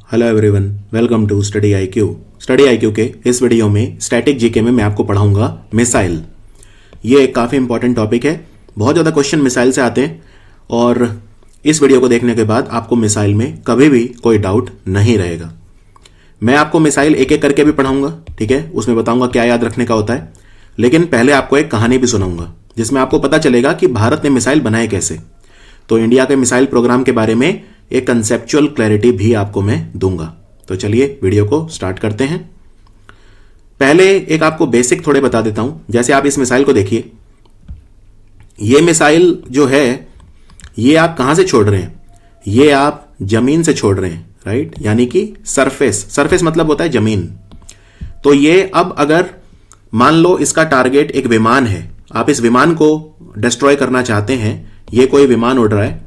Hello everyone, welcome to Study IQ के इस video में स्टैटिक जीके में मैं आपको पढ़ाऊंगा मिसाइल। ये एक काफ़ी इंपॉर्टेंट टॉपिक है। बहुत ज़्यादा क्वेश्चन मिसाइल से आते हैं और इस वीडियो को देखने के बाद आपको मिसाइल में कभी भी कोई डाउट नहीं रहेगा। मैं आपको मिसाइल एक एक करके भी पढ़ाऊंगा, ठीक है। उसमें बताऊंगा क्या याद रखने का होता है, लेकिन पहले आपको एक कहानी भी सुनाऊंगा जिसमें आपको पता चलेगा कि भारत ने मिसाइल बनाए कैसे। तो इंडिया के मिसाइल प्रोग्राम के बारे में एक कंसेप्चुअल क्लैरिटी भी आपको मैं दूंगा। तो चलिए वीडियो को स्टार्ट करते हैं। पहले एक आपको बेसिक थोड़े बता देता हूं। जैसे आप इस मिसाइल को देखिए, ये मिसाइल जो है ये आप कहां से छोड़ रहे हैं? ये आप जमीन से छोड़ रहे हैं, राइट। यानी कि सरफेस मतलब होता है जमीन। तो ये अब अगर मान लो इसका टारगेट एक विमान है, आप इस विमान को डिस्ट्रॉय करना चाहते हैं। ये कोई विमान उड़ रहा है,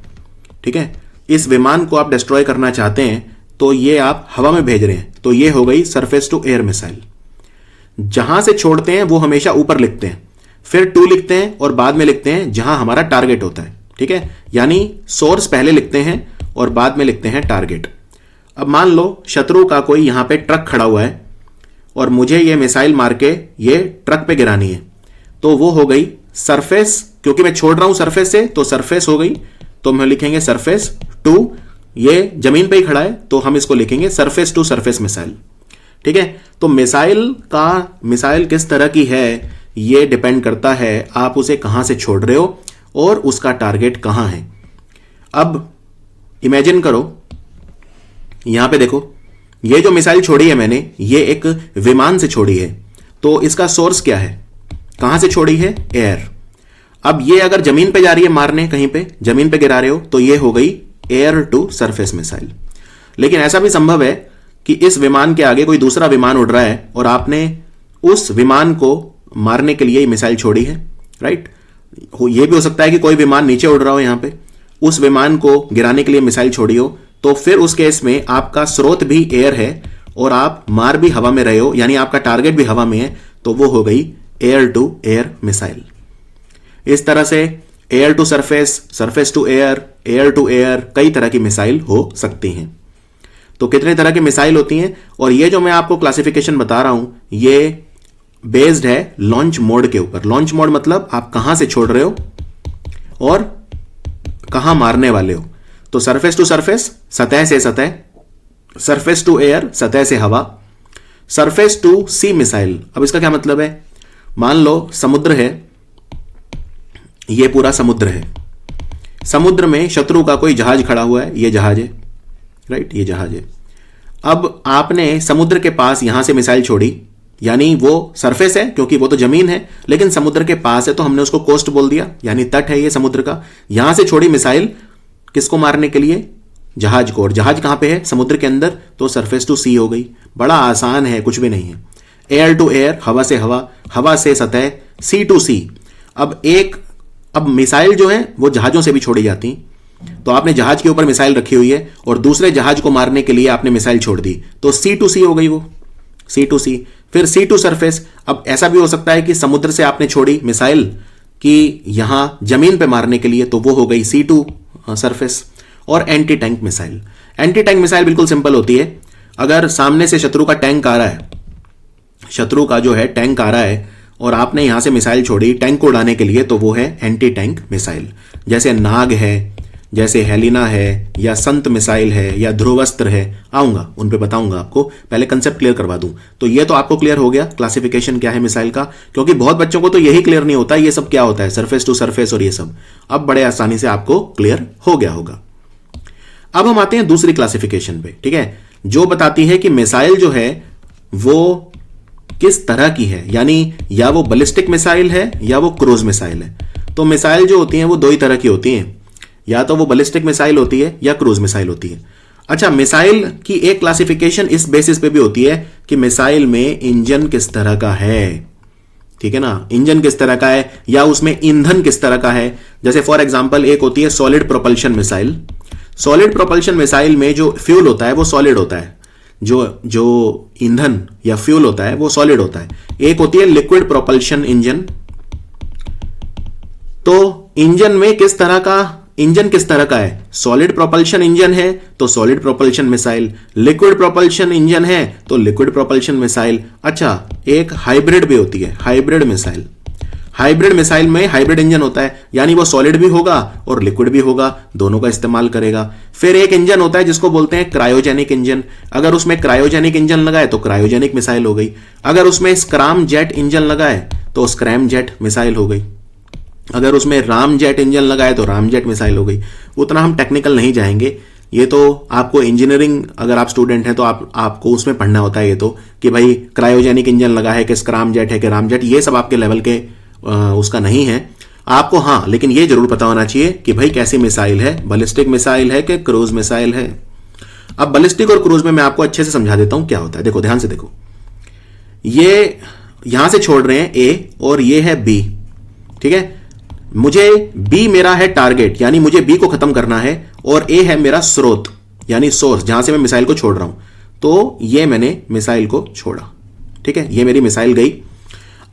ठीक है। इस विमान को आप डिस्ट्रॉय करना चाहते हैं तो ये आप हवा में भेज रहे हैं, तो ये हो गई सरफेस टू एयर मिसाइल। जहां से छोड़ते हैं वो हमेशा ऊपर लिखते हैं, फिर टू लिखते हैं और बाद में लिखते हैं जहां हमारा टारगेट होता है, ठीक है। यानी सोर्स पहले लिखते हैं और बाद में लिखते हैं टारगेट। अब मान लो शत्रु का कोई यहां पे ट्रक खड़ा हुआ है और मुझे ये मिसाइल मार के ये ट्रक पे गिरानी है, तो वो हो गई सरफेस। क्योंकि मैं छोड़ रहा हूं सरफेस से, तो सरफेस हो गई, तो हम लिखेंगे सरफेस टू। ये जमीन पे ही खड़ा है तो हम इसको लिखेंगे सरफेस टू सरफेस मिसाइल, ठीक है। तो मिसाइल किस तरह की है ये डिपेंड करता है आप उसे कहां से छोड़ रहे हो और उसका टारगेट कहां है। अब इमेजिन करो, यहां पे देखो, ये जो मिसाइल छोड़ी है मैंने, ये एक विमान से छोड़ी है। तो इसका सोर्स क्या है, कहां से छोड़ी है? एयर। अब ये अगर जमीन पे जा रही है मारने, कहीं पे जमीन पे गिरा रहे हो, तो ये हो गई एयर टू सरफेस मिसाइल। लेकिन ऐसा भी संभव है कि इस विमान के आगे कोई दूसरा विमान उड़ रहा है और आपने उस विमान को मारने के लिए मिसाइल छोड़ी है, राइट। ये भी हो सकता है कि कोई विमान नीचे उड़ रहा हो, यहां पे उस विमान को गिराने के लिए मिसाइल छोड़ी हो। तो फिर उस केस में आपका स्रोत भी एयर है और आप मार भी हवा में रहे हो, यानी आपका टारगेट भी हवा में है, तो वो हो गई एयर टू एयर मिसाइल। इस तरह से air to surface, surface to air, air to air, कई तरह की मिसाइल हो सकती हैं। तो कितने तरह की मिसाइल होती हैं, और ये जो मैं आपको क्लासिफिकेशन बता रहा हूं ये बेस्ड है लॉन्च मोड के ऊपर। लॉन्च मोड मतलब आप कहां से छोड़ रहे हो और कहां मारने वाले हो। तो सरफेस टू सरफेस, सतह से सतह, सरफेस टू एयर, सतह से हवा, सरफेस टू सी मिसाइल। अब इसका क्या मतलब है? मान लो समुद्र है, ये पूरा समुद्र है, समुद्र में शत्रु का कोई जहाज खड़ा हुआ है, ये जहाज है, राइट, ये जहाज है। अब आपने समुद्र के पास यहां से मिसाइल छोड़ी, यानी वो सरफेस है क्योंकि वो तो जमीन है, लेकिन समुद्र के पास है तो हमने उसको कोस्ट बोल दिया, यानी तट है ये समुद्र का। यहां से छोड़ी मिसाइल किसको मारने के लिए? जहाज को। और जहाज कहां पे है? समुद्र के अंदर, तो सरफेस टू सी हो गई। बड़ा आसान है, कुछ भी नहीं है। एयर टू एयर, हवा से हवा, हवा से सतह, सी टू सी। अब मिसाइल जो है वो जहाजों से भी छोड़ी जाती। तो आपने जहाज के ऊपर मिसाइल रखी हुई है और दूसरे जहाज को मारने के लिए आपने मिसाइल छोड़ दी, तो सी टू सी हो गई वो, सी टू सी। फिर सी टू सरफेस। अब ऐसा भी हो सकता है कि समुद्र से आपने छोड़ी मिसाइल कि यहां जमीन पे मारने के लिए, तो वो हो गई सी टू सरफेस। और anti tank missile. Anti tank missile बिल्कुल सिंपल होती है। अगर सामने से शत्रु का टैंक आ रहा है, शत्रु का जो है टैंक आ रहा है और आपने यहां से मिसाइल छोड़ी टैंक को उड़ाने के लिए, तो वो है एंटी टैंक मिसाइल। जैसे नाग है, जैसे हेलिना है, या संत मिसाइल है, या ध्रुवस्त्र है। आऊंगा उन पे बताऊंगा आपको, पहले कंसेप्ट क्लियर करवा दूं। तो ये तो आपको क्लियर हो गया क्लासिफिकेशन क्या है मिसाइल का, क्योंकि बहुत बच्चों को तो यही क्लियर नहीं होता ये सब क्या होता है, सरफेस टू सरफेस और ये सब। अब बड़े आसानी से आपको क्लियर हो गया होगा। अब हम आते हैं दूसरी क्लासिफिकेशन पे, ठीक है, जो बताती है कि मिसाइल जो है वो किस तरह की है, यानी या वो बैलिस्टिक मिसाइल है या वो क्रूज मिसाइल है। तो मिसाइल जो होती हैं वो दो ही तरह की होती हैं, या तो वो बैलिस्टिक मिसाइल होती है या क्रूज मिसाइल होती है। अच्छा, मिसाइल की एक क्लासिफिकेशन इस बेसिस पे भी होती है कि मिसाइल में इंजन किस तरह का है, ठीक है ना, इंजन किस तरह का है, या उसमें ईंधन किस तरह का है। जैसे फॉर एग्जांपल एक होती है solid propulsion missile. Solid propulsion missile में जो फ्यूल होता है वो सॉलिड होता है, जो ईंधन या फ्यूल होता है वो सॉलिड होता है। एक होती है लिक्विड प्रोपल्शन इंजन। तो इंजन में किस तरह का इंजन किस तरह का है, सॉलिड प्रोपल्शन इंजन है तो solid propulsion missile, liquid propulsion engine है तो लिक्विड प्रोपल्शन मिसाइल। अच्छा, एक हाइब्रिड भी होती है, हाइब्रिड मिसाइल। हाइब्रिड मिसाइल में हाइब्रिड इंजन होता है, यानी वो सॉलिड भी होगा और लिक्विड भी होगा, दोनों का इस्तेमाल करेगा। फिर एक इंजन होता है जिसको बोलते हैं क्रायोजेनिक इंजन। अगर उसमें क्रायोजेनिक इंजन लगाए तो क्रायोजेनिक मिसाइल हो गई। अगर उसमें स्क्रैम जेट इंजन लगाए तो स्क्रैम जेट मिसाइल हो गई। अगर उसमें राम जेट इंजन लगाए तो राम जेट मिसाइल हो गई। उतना हम टेक्निकल नहीं जाएंगे, ये तो आपको इंजीनियरिंग, अगर आप स्टूडेंट हैं तो आपको उसमें पढ़ना होता है ये तो, कि भाई क्रायोजेनिक इंजन लगा है कि स्क्रैम जेट है कि राम जेट, ये सब आपके लेवल के उसका नहीं है आपको। हाँ, लेकिन ये जरूर पता होना चाहिए कि भाई कैसी मिसाइल है, बैलिस्टिक मिसाइल है कि क्रूज मिसाइल है। अब बैलिस्टिक और क्रूज में मैं आपको अच्छे से समझा देता हूं क्या होता है। देखो, ध्यान से देखो, ये यहां से छोड़ रहे हैं ए और ये है बी, ठीक है। मुझे बी मेरा है टारगेट, यानी मुझे बी को खत्म करना है, और ए है मेरा स्रोत यानी सोर्स, जहां से मैं मिसाइल को छोड़ रहा हूं। तो ये मैंने मिसाइल को छोड़ा, ठीक है, ये मेरी मिसाइल गई।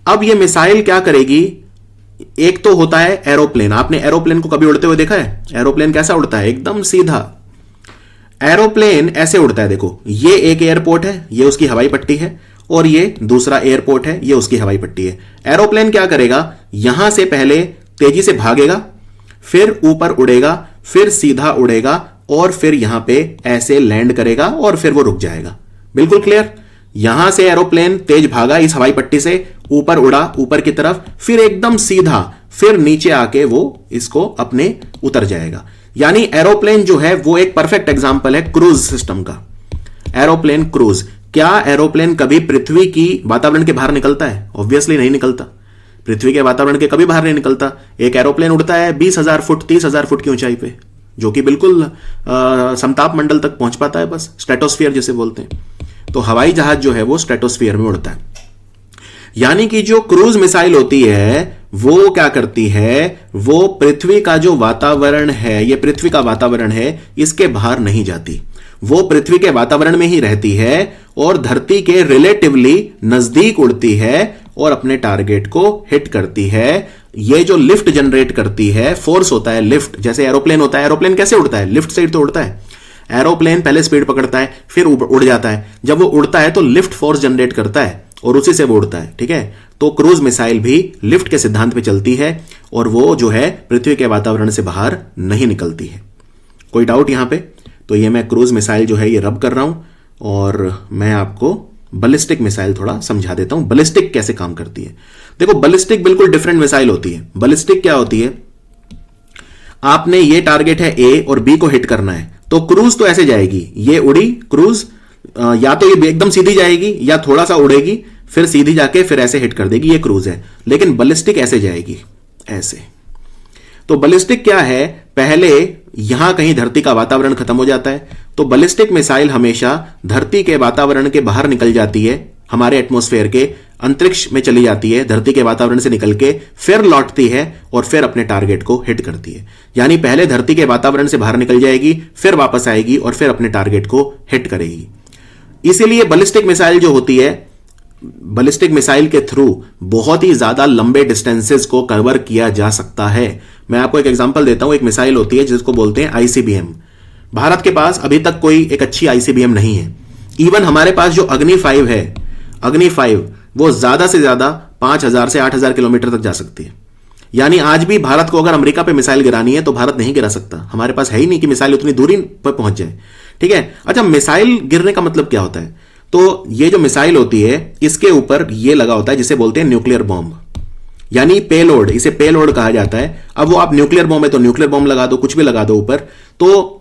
अब ये मिसाइल क्या करेगी, एक तो होता है एरोप्लेन। आपने एरोप्लेन को कभी उड़ते हुए देखा है? एरोप्लेन कैसा उड़ता है? एकदम सीधा। एरोप्लेन ऐसे उड़ता है, देखो, ये एक एयरपोर्ट है, ये उसकी हवाई पट्टी है, और ये दूसरा एयरपोर्ट है, ये उसकी हवाई पट्टी है। एरोप्लेन क्या करेगा, यहां से पहले तेजी से भागेगा, फिर ऊपर उड़ेगा, फिर सीधा उड़ेगा, और फिर यहां पे ऐसे लैंड करेगा, और फिर वो रुक जाएगा। बिल्कुल क्लियर? यहां से एरोप्लेन तेज भागा इस हवाई पट्टी से, ऊपर उड़ा ऊपर की तरफ, फिर एकदम सीधा, फिर नीचे आके वो इसको अपने उतर जाएगा। यानी एरोप्लेन जो है वो एक परफेक्ट एग्जांपल है क्रूज सिस्टम का। Aeroplane cruise. क्या एरोप्लेन कभी पृथ्वी की वातावरण के बाहर निकलता है? ऑब्वियसली नहीं निकलता, पृथ्वी के वातावरण के कभी बाहर नहीं निकलता। एक एरोप्लेन उड़ता है 20,000 फुट 30,000 फुट की ऊंचाई पे, जो कि बिल्कुल समताप मंडल तक पहुंच पाता है, बस स्ट्रेटोस्फीयर जिसे बोलते हैं। तो हवाई जहाज जो है वो स्ट्रेटोस्फीयर में उड़ता है। यानी कि जो क्रूज मिसाइल होती है वो क्या करती है, वो पृथ्वी का जो वातावरण है, ये पृथ्वी का वातावरण है, इसके बाहर नहीं जाती। वो पृथ्वी के वातावरण में ही रहती है और धरती के रिलेटिवली नजदीक उड़ती है और अपने टारगेट को हिट करती है। ये जो लिफ्ट जनरेट करती है, फोर्स होता है लिफ्ट, जैसे एरोप्लेन होता है। एरोप्लेन कैसे उड़ता है? लिफ्ट से तो उड़ता है। एरोप्लेन पहले स्पीड पकड़ता है, फिर उड़ जाता है। जब वो उड़ता है तो लिफ्ट फोर्स जनरेट करता है और उसी से वो उड़ता है, ठीक है। तो क्रूज मिसाइल भी लिफ्ट के सिद्धांत पे चलती है और वो जो है पृथ्वी के वातावरण से बाहर नहीं निकलती है। कोई डाउट यहां पे? तो ये मैं क्रूज मिसाइल जो है ये रब कर रहा हूं और मैं आपको बैलिस्टिक मिसाइल थोड़ा समझा देता हूं, बैलिस्टिक कैसे काम करती है। देखो, बैलिस्टिक बिल्कुल डिफरेंट मिसाइल होती है। बैलिस्टिक क्या होती है, आपने ये टारगेट है ए और बी को हिट करना है, तो क्रूज तो ऐसे जाएगी, ये उड़ी क्रूज, या तो ये एकदम सीधी जाएगी या थोड़ा सा उड़ेगी, फिर सीधी जाके फिर ऐसे हिट कर देगी, ये क्रूज है। लेकिन बैलिस्टिक ऐसे जाएगी, ऐसे। तो बैलिस्टिक क्या है, पहले यहां कहीं धरती का वातावरण खत्म हो जाता है, तो बैलिस्टिक मिसाइल हमेशा धरती के वातावरण के बाहर निकल जाती है, हमारे एटमॉस्फेयर के अंतरिक्ष में चली जाती है, धरती के वातावरण से निकल के फिर लौटती है और फिर अपने टारगेट को हिट करती है। यानी पहले धरती के वातावरण से बाहर निकल जाएगी, फिर वापस आएगी और फिर अपने टारगेट को हिट करेगी। इसीलिए बैलिस्टिक मिसाइल जो होती है, बैलिस्टिक मिसाइल के थ्रू बहुत ही ज्यादा लंबे डिस्टेंसेस को कवर किया जा सकता है। मैं आपको एक एग्जांपल देता हूं। एक मिसाइल होती है जिसको बोलते हैं आईसीबीएम। भारत के पास अभी तक कोई एक अच्छी आईसीबीएम नहीं है। इवन हमारे पास जो अग्नि 5 है, अग्नि 5 वो ज्यादा से ज्यादा 5,000 से 8,000 किलोमीटर तक जा सकती है। यानी आज भी भारत को अगर अमेरिका पे मिसाइल गिरानी है तो भारत नहीं गिरा सकता, हमारे पास है ही नहीं कि मिसाइल उतनी दूरी पर पहुंच जाए, ठीक है। अच्छा, मिसाइल गिरने का मतलब क्या होता है? तो ये जो मिसाइल होती है इसके ऊपर ये लगा होता है जिसे बोलते हैं न्यूक्लियर बॉम्ब, यानी पेलोड, इसे पेलोड कहा जाता है। अब वो आप न्यूक्लियर बॉम्ब है तो न्यूक्लियर बॉम्ब लगा दो, कुछ भी लगा दो ऊपर। तो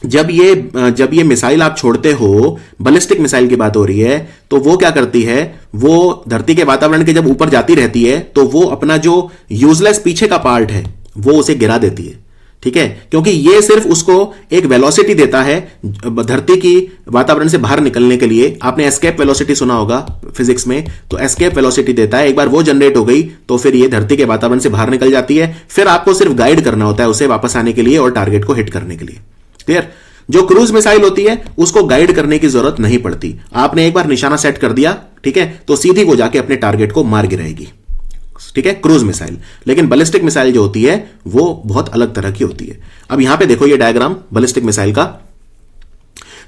जब ये मिसाइल आप छोड़ते हो, बैलिस्टिक मिसाइल की बात हो रही है, तो वो क्या करती है, वो धरती के वातावरण के जब ऊपर जाती रहती है तो वो अपना जो यूजलेस पीछे का पार्ट है वो उसे गिरा देती है, ठीक है। क्योंकि ये सिर्फ उसको एक वेलोसिटी देता है धरती की वातावरण से बाहर निकलने के लिए। आपने एस्केप वेलोसिटी सुना होगा फिजिक्स में, तो एस्केप वेलोसिटी देता है। एक बार वो जनरेट हो गई तो फिर ये धरती के वातावरण से बाहर निकल जाती है, फिर आपको सिर्फ गाइड करना होता है उसे वापस आने के लिए और टारगेट को हिट करने के लिए। क्लियर? जो क्रूज मिसाइल होती है उसको गाइड करने की जरूरत नहीं पड़ती, आपने एक बार निशाना सेट कर दिया, ठीक है, तो सीधी वो जाके अपने टारगेट को मार गिराएगी। ठीक है, क्रूज मिसाइल। लेकिन बैलिस्टिक मिसाइल जो होती है वो बहुत अलग तरह की होती है। अब यहां पे देखो ये डायग्राम बैलिस्टिक मिसाइल का।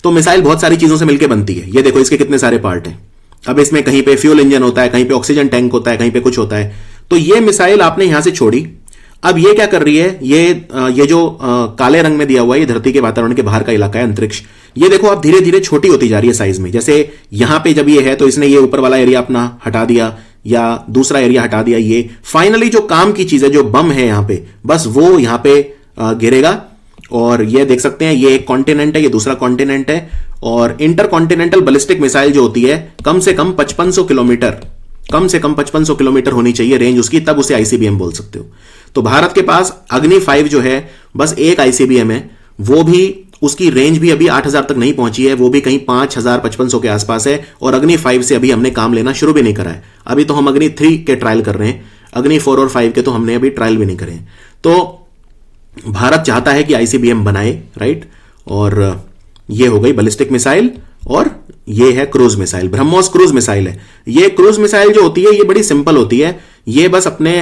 तो मिसाइल बहुत सारी चीजों से मिलकर बनती है। ये देखो इसके कितने सारे पार्ट हैं। अब इसमें कहीं पे फ्यूल इंजन होता है, कहीं पे ऑक्सीजन टैंक होता है, कहीं पे कुछ होता है। तो ये मिसाइल आपने यहां से छोड़ी। अब ये क्या कर रही है, ये जो काले रंग में दिया हुआ है, ये धरती के वातावरण के बाहर का इलाका है, अंतरिक्ष। ये देखो आप धीरे धीरे छोटी होती जा रही है साइज में। जैसे यहां पे जब ये है तो इसने ये ऊपर वाला एरिया अपना हटा दिया या दूसरा एरिया हटा दिया। ये फाइनली जो काम की चीज है, जो बम है यहां पे, बस वो यहां पे गिरेगा। और ये देख सकते हैं, ये एक कॉन्टिनेंट है, ये दूसरा कॉन्टिनेंट है। और इंटर कॉन्टिनेंटल बैलिस्टिक मिसाइल जो होती है कम से कम 5500 किलोमीटर, कम से कम 5500 किलोमीटर होनी चाहिए रेंज उसकी, तब उसे आईसीबीएम बोल सकते हो। तो भारत के पास अग्नि 5 जो है बस एक आईसीबीएम है, वो भी उसकी रेंज भी अभी 8000 तक नहीं पहुंची है, वो भी कहीं 5000 5500 के आसपास है। और अग्नि 5 से अभी हमने काम लेना शुरू भी नहीं करा है। अभी तो हम अग्नि 3 के ट्रायल कर रहे हैं, अग्नि 4 और 5 के तो हमने अभी ट्रायल भी नहीं करे। तो भारत चाहता है कि आईसीबीएम बनाए, राइट। और ये हो गई बैलिस्टिक मिसाइल। और ये है cruise missile, BrahMos cruise missile है। ये क्रूज मिसाइल जो होती है ये बड़ी सिंपल होती है। ये बस अपने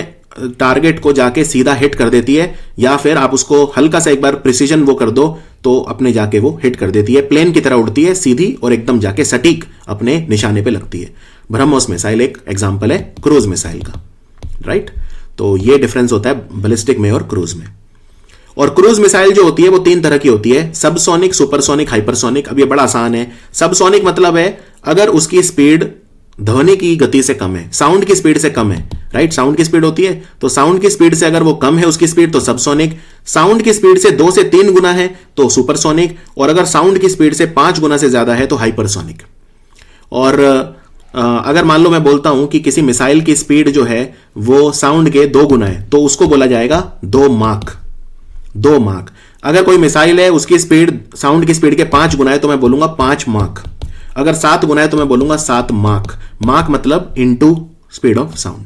टारगेट को जाके सीधा हिट कर देती है, या फिर आप उसको हल्का सा एक बार प्रिसीजन वो कर दो तो अपने जाके वो हिट कर देती है। प्लेन की तरह उड़ती है सीधी और एकदम जाके सटीक अपने निशाने पे लगती है। ब्रह्मोस मिसाइल एक एग्जांपल है क्रूज मिसाइल का, राइट। तो ये डिफरेंस होता है बैलिस्टिक में और क्रूज में। और क्रूज मिसाइल जो होती है वो 3 तरह की होती है, सबसोनिक, सुपरसोनिक, हाइपरसोनिक। अब ये बड़ा आसान है। सबसोनिक मतलब है अगर उसकी स्पीड ध्वनि की गति से कम है, साउंड की स्पीड से कम है, राइट। साउंड की स्पीड होती है, तो साउंड की स्पीड से अगर वो कम है उसकी स्पीड, तो सबसोनिक। साउंड की स्पीड से 2 से 3 गुना है तो सुपरसोनिक। और अगर साउंड की स्पीड से 5 गुना से ज्यादा है तो हाइपरसोनिक। और अगर मान लो मैं बोलता हूं कि किसी मिसाइल की स्पीड जो है वो साउंड के 2 गुना है तो उसको बोला जाएगा 2 माक। 2 माक। अगर कोई मिसाइल है उसकी स्पीड साउंड की स्पीड के 5 गुना है तो मैं बोलूंगा 5 माक। अगर 7 गुना है तो मैं बोलूंगा 7 माक। माक मतलब इनटू स्पीड ऑफ साउंड।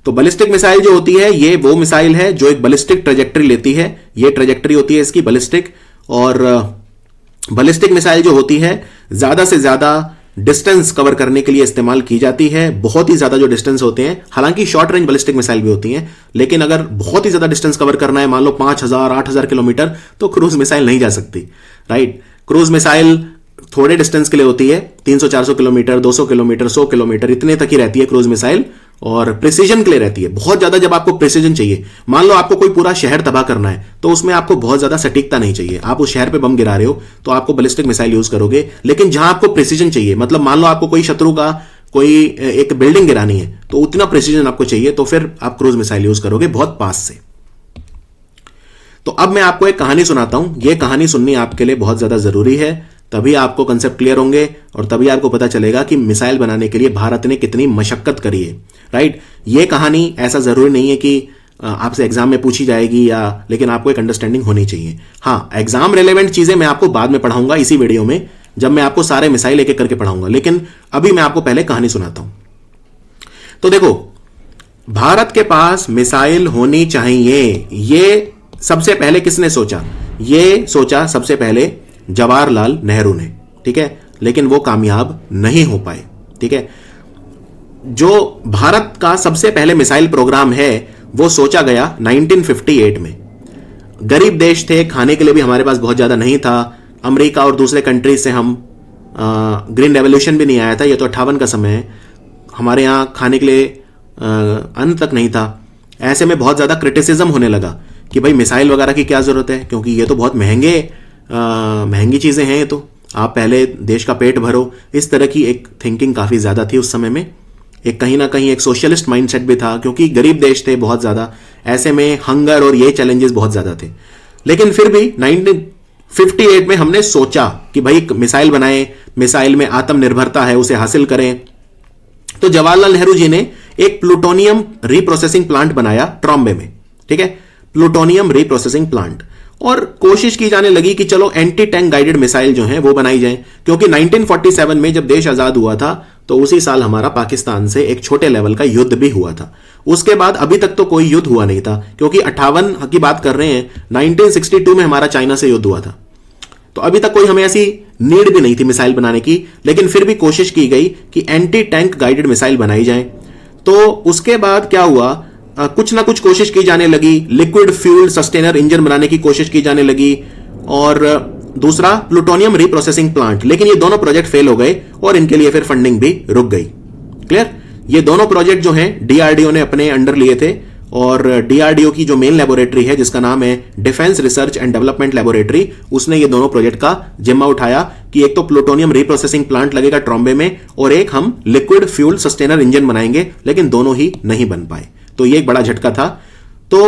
तो बैलिस्टिक मिसाइल जो होती है ये वो मिसाइल है जो एक बैलिस्टिक ट्रेजेक्टरी लेती है। ये ट्रेजेक्टरी होती है इसकी बैलिस्टिक। और बैलिस्टिक मिसाइल जो होती है ज्यादा से ज्यादा डिस्टेंस कवर करने के लिए इस्तेमाल की जाती है। बहुत ही ज्यादा जो डिस्टेंस होते हैं, हालांकि शॉर्ट रेंज बैलिस्टिक मिसाइल भी होती हैं, लेकिन अगर बहुत ही ज्यादा डिस्टेंस कवर करना है, मान लो 5000 8000 किलोमीटर, तो क्रूज मिसाइल नहीं जा सकती, राइट। क्रूज मिसाइल थोड़े डिस्टेंस के लिए होती है, 300 400 किलोमीटर, 200 किलोमीटर, 100 किलोमीटर, इतने तक ही रहती है क्रूज मिसाइल। और प्रिसीजन के लिए रहती है। बहुत ज्यादा जब आपको प्रिसीजन चाहिए, मान लो आपको कोई पूरा शहर तबाह करना है, तो उसमें आपको बहुत ज्यादा सटीकता नहीं चाहिए। आप उस शहर पे बम गिरा रहे हो तो आपको बैलिस्टिक मिसाइल यूज करोगे। लेकिन जहां आपको प्रिसीजन चाहिए, मतलब मान लो आपको कोई शत्रु का कोई एक बिल्डिंग गिरानी है तो उतना प्रिसीजन आपको चाहिए, तो फिर आप क्रूज मिसाइल यूज करोगे बहुत पास से। तो अब मैं आपको एक कहानी सुनाता हूं। यह कहानी सुननी आपके लिए बहुत ज्यादा जरूरी है, तभी आपको कंसेप्ट क्लियर होंगे और तभी आपको पता चलेगा कि मिसाइल बनाने के लिए भारत ने कितनी मशक्कत करी है, राइट। ये कहानी ऐसा जरूरी नहीं है कि आपसे एग्जाम में पूछी जाएगी या, लेकिन आपको एक अंडरस्टैंडिंग होनी चाहिए। हाँ, एग्जाम रिलेवेंट चीजें मैं आपको बाद में पढ़ाऊंगा इसी वीडियो में, जब मैं आपको सारे मिसाइल एक एक करके पढ़ाऊंगा। लेकिन अभी मैं आपको पहले कहानी सुनाता हूं। तो देखो, भारत के पास मिसाइल होनी चाहिए, ये सबसे पहले किसने सोचा? ये सोचा सबसे पहले जवाहरलाल नेहरू ने, ठीक है। लेकिन वो कामयाब नहीं हो पाए, ठीक है। जो भारत का सबसे पहले मिसाइल प्रोग्राम है वो सोचा गया 1958 में। गरीब देश थे, खाने के लिए भी हमारे पास बहुत ज्यादा नहीं था। अमेरिका और दूसरे कंट्रीज से हम ग्रीन रेवोल्यूशन भी नहीं आया था, ये तो 58 का समय है। हमारे यहाँ खाने के लिए अन्न तक नहीं था। ऐसे में बहुत ज्यादा क्रिटिसिज्म होने लगा कि भाई मिसाइल वगैरह की क्या जरूरत है, क्योंकि ये तो बहुत महंगी चीजें हैं, ये तो आप पहले देश का पेट भरो। इस तरह की एक थिंकिंग काफी ज्यादा थी उस समय में। एक कहीं ना कहीं एक सोशलिस्ट माइंडसेट भी था, क्योंकि गरीब देश थे बहुत ज्यादा। ऐसे में हंगर और ये चैलेंजेस बहुत ज्यादा थे। लेकिन फिर भी 1958 में हमने सोचा कि भाई मिसाइल बनाएं, मिसाइल में आत्मनिर्भरता है उसे हासिल करें। तो जवाहरलाल नेहरू जी ने एक प्लूटोनियम रीप्रोसेसिंग प्लांट बनाया ट्रॉम्बे में, ठीक है, प्लूटोनियम रीप्रोसेसिंग प्लांट। और कोशिश की जाने लगी कि चलो एंटी टैंक गाइडेड मिसाइल जो हैं वो बनाई जाए, क्योंकि 1947 में जब देश आजाद हुआ था तो उसी साल हमारा पाकिस्तान से एक छोटे लेवल का युद्ध भी हुआ था। उसके बाद अभी तक तो कोई युद्ध हुआ नहीं था, क्योंकि 58 की बात कर रहे हैं, 1962 में हमारा चाइना से युद्ध हुआ था। तो अभी तक कोई हमें ऐसी नीड भी नहीं थी मिसाइल बनाने की। लेकिन फिर भी कोशिश की गई कि एंटी टैंक गाइडेड मिसाइल बनाई जाए। तो उसके बाद क्या हुआ, कुछ ना कुछ कोशिश की जाने लगी, लिक्विड फ्यूल सस्टेनर इंजन बनाने की कोशिश की जाने लगी, और दूसरा प्लूटोनियम रिप्रोसेसिंग प्लांट। लेकिन ये दोनों प्रोजेक्ट फेल हो गए और इनके लिए फिर फंडिंग भी रुक गई। क्लियर? ये दोनों प्रोजेक्ट जो हैं डीआरडीओ ने अपने अंडर लिए थे, और डीआरडीओ की जो मेन लेबोरेटरी है जिसका नाम है defence research and development laboratory, उसने ये दोनों प्रोजेक्ट का जिम्मा उठाया कि एक तो प्लूटोनियम रिप्रोसेसिंग प्लांट लगेगा ट्रॉम्बे में, और एक हम लिक्विड फ्यूल सस्टेनर इंजन बनाएंगे। लेकिन दोनों ही नहीं बन पाए, तो ये एक बड़ा झटका था। तो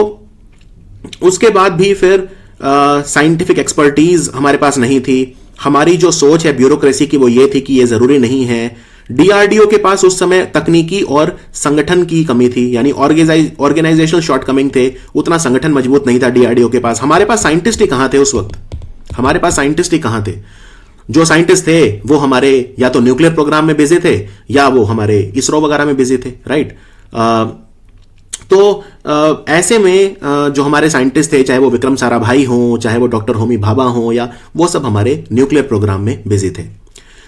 उसके बाद भी फिर साइंटिफिक एक्सपर्टीज हमारे पास नहीं थी। हमारी जो सोच है ब्यूरोक्रेसी की वो ये थी कि ये जरूरी नहीं है। डीआरडीओ के पास उस समय तकनीकी और संगठन की कमी थी, यानी ऑर्गेनाइजेशनल शॉर्टकमिंग थे, उतना संगठन मजबूत नहीं था डीआरडीओ के पास। हमारे पास साइंटिस्ट ही कहां थे उस वक्त, हमारे पास साइंटिस्ट ही कहां थे। जो साइंटिस्ट थे वो हमारे या तो न्यूक्लियर प्रोग्राम में बिजी थे या वो हमारे इसरो वगैरह में बिजी थे, राइट। तो ऐसे में जो हमारे साइंटिस्ट थे, चाहे वो विक्रम साराभाई हों, चाहे वो डॉक्टर होमी भाभा हों, या वो सब हमारे न्यूक्लियर प्रोग्राम में बिजी थे।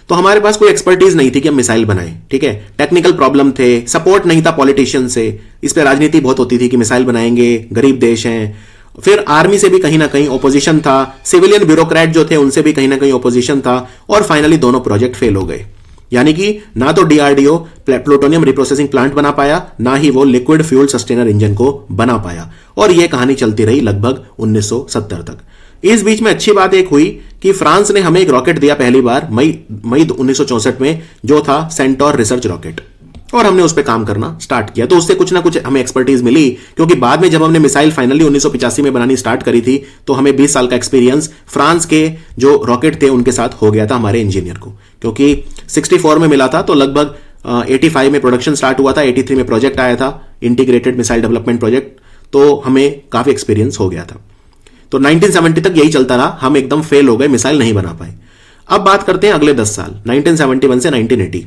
तो हमारे पास कोई एक्सपर्टीज नहीं थी कि हम मिसाइल बनाएं, ठीक है। टेक्निकल प्रॉब्लम थे, सपोर्ट नहीं था पॉलिटिशियन से, इस पे राजनीति बहुत होती थी कि मिसाइल बनाएंगे, गरीब देश हैं। फिर आर्मी से भी कहीं ना कहीं ओपोजिशन था, सिविलियन ब्यूरोक्रेट जो थे उनसे भी कहीं ना कहीं ओपोजिशन था, और फाइनली दोनों प्रोजेक्ट फेल हो गए। यानी कि ना तो डीआरडीओ प्लूटोनियम रिप्रोसेसिंग प्लांट बना पाया, ना ही वो लिक्विड फ्यूल सस्टेनर इंजन को बना पाया, और यह कहानी चलती रही लगभग 1970 तक। इस बीच में अच्छी बात एक हुई कि फ्रांस ने हमें एक रॉकेट दिया पहली बार मई 1964 में, जो था सेंटोर रिसर्च रॉकेट, और हमने उस पर काम करना स्टार्ट किया। तो उससे कुछ ना कुछ हमें एक्सपर्टीज मिली, क्योंकि बाद में जब हमने मिसाइल फाइनली 1985 में बनानी स्टार्ट करी थी, तो हमें 20 साल का एक्सपीरियंस फ्रांस के जो रॉकेट थे उनके साथ हो गया था हमारे इंजीनियर को। क्योंकि 64 में मिला था तो लगभग 85 में प्रोडक्शन स्टार्ट हुआ था, 83 में प्रोजेक्ट आया था, इंटीग्रेटेड मिसाइल डेवलपमेंट प्रोजेक्ट, तो हमें काफी एक्सपीरियंस हो गया था। तो 1970 तक यही चलता रहा, हम एकदम फेल हो गए, मिसाइल नहीं बना पाए। अब बात करते हैं अगले 10 साल, 1971 से 1980।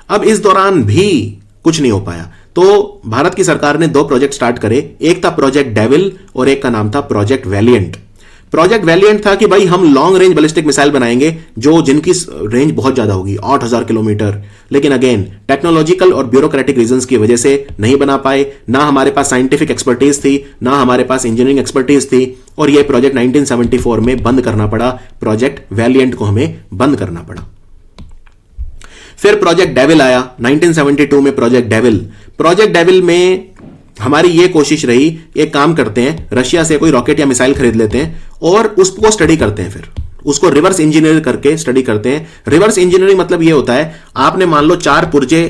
अब इस दौरान भी कुछ नहीं हो पाया, तो भारत की सरकार ने 2 प्रोजेक्ट स्टार्ट करे। एक था प्रोजेक्ट डेविल और एक का नाम था प्रोजेक्ट वैलिएंट। प्रोजेक्ट वैलिएंट था कि भाई हम लॉन्ग रेंज बैलिस्टिक मिसाइल बनाएंगे जिनकी रेंज बहुत ज्यादा होगी, 8000 किलोमीटर। लेकिन अगेन टेक्नोलॉजिकल और ब्यूरोक्रेटिक रीजंस की वजह से नहीं बना पाए, ना हमारे पास साइंटिफिक एक्सपर्टीज थी, ना हमारे पास इंजीनियरिंग एक्सपर्टीज थी, और यह प्रोजेक्ट 1974 में बंद करना पड़ा। प्रोजेक्ट वैलिएंट को हमें बंद करना पड़ा। फिर प्रोजेक्ट डेविल आया 1972 में। प्रोजेक्ट डेविल में हमारी ये कोशिश रही, एक काम करते हैं, रशिया से कोई रॉकेट या मिसाइल खरीद लेते हैं और उसको स्टडी करते हैं, फिर उसको रिवर्स इंजीनियर करके स्टडी करते हैं। रिवर्स इंजीनियरिंग मतलब ये होता है, आपने मान लो 4 पुर्जे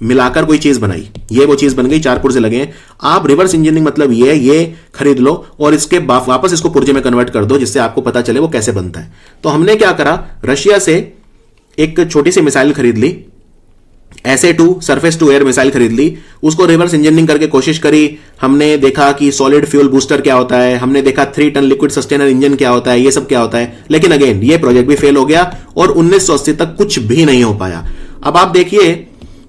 मिलाकर कोई चीज बनाई, ये वो चीज बन गई, 4 पुर्जे लगे। आप रिवर्स इंजीनियरिंग मतलब ये खरीद लो और इसके वापस इसको पुर्जे में कन्वर्ट कर दो, जिससे आपको पता चले वो कैसे बनता है। तो हमने क्या करा, रशिया से एक छोटी सी मिसाइल खरीद ली, SA-2 surface to air missile खरीद ली, उसको रिवर्स इंजीनियरिंग करके कोशिश करी। हमने देखा कि सॉलिड फ्यूल बूस्टर क्या होता है, हमने देखा 3 टन लिक्विड सस्टेनर इंजन क्या होता है, ये सब क्या होता है। लेकिन अगेन ये प्रोजेक्ट भी फेल हो गया और 1980 तक कुछ भी नहीं हो पाया। अब आप देखिए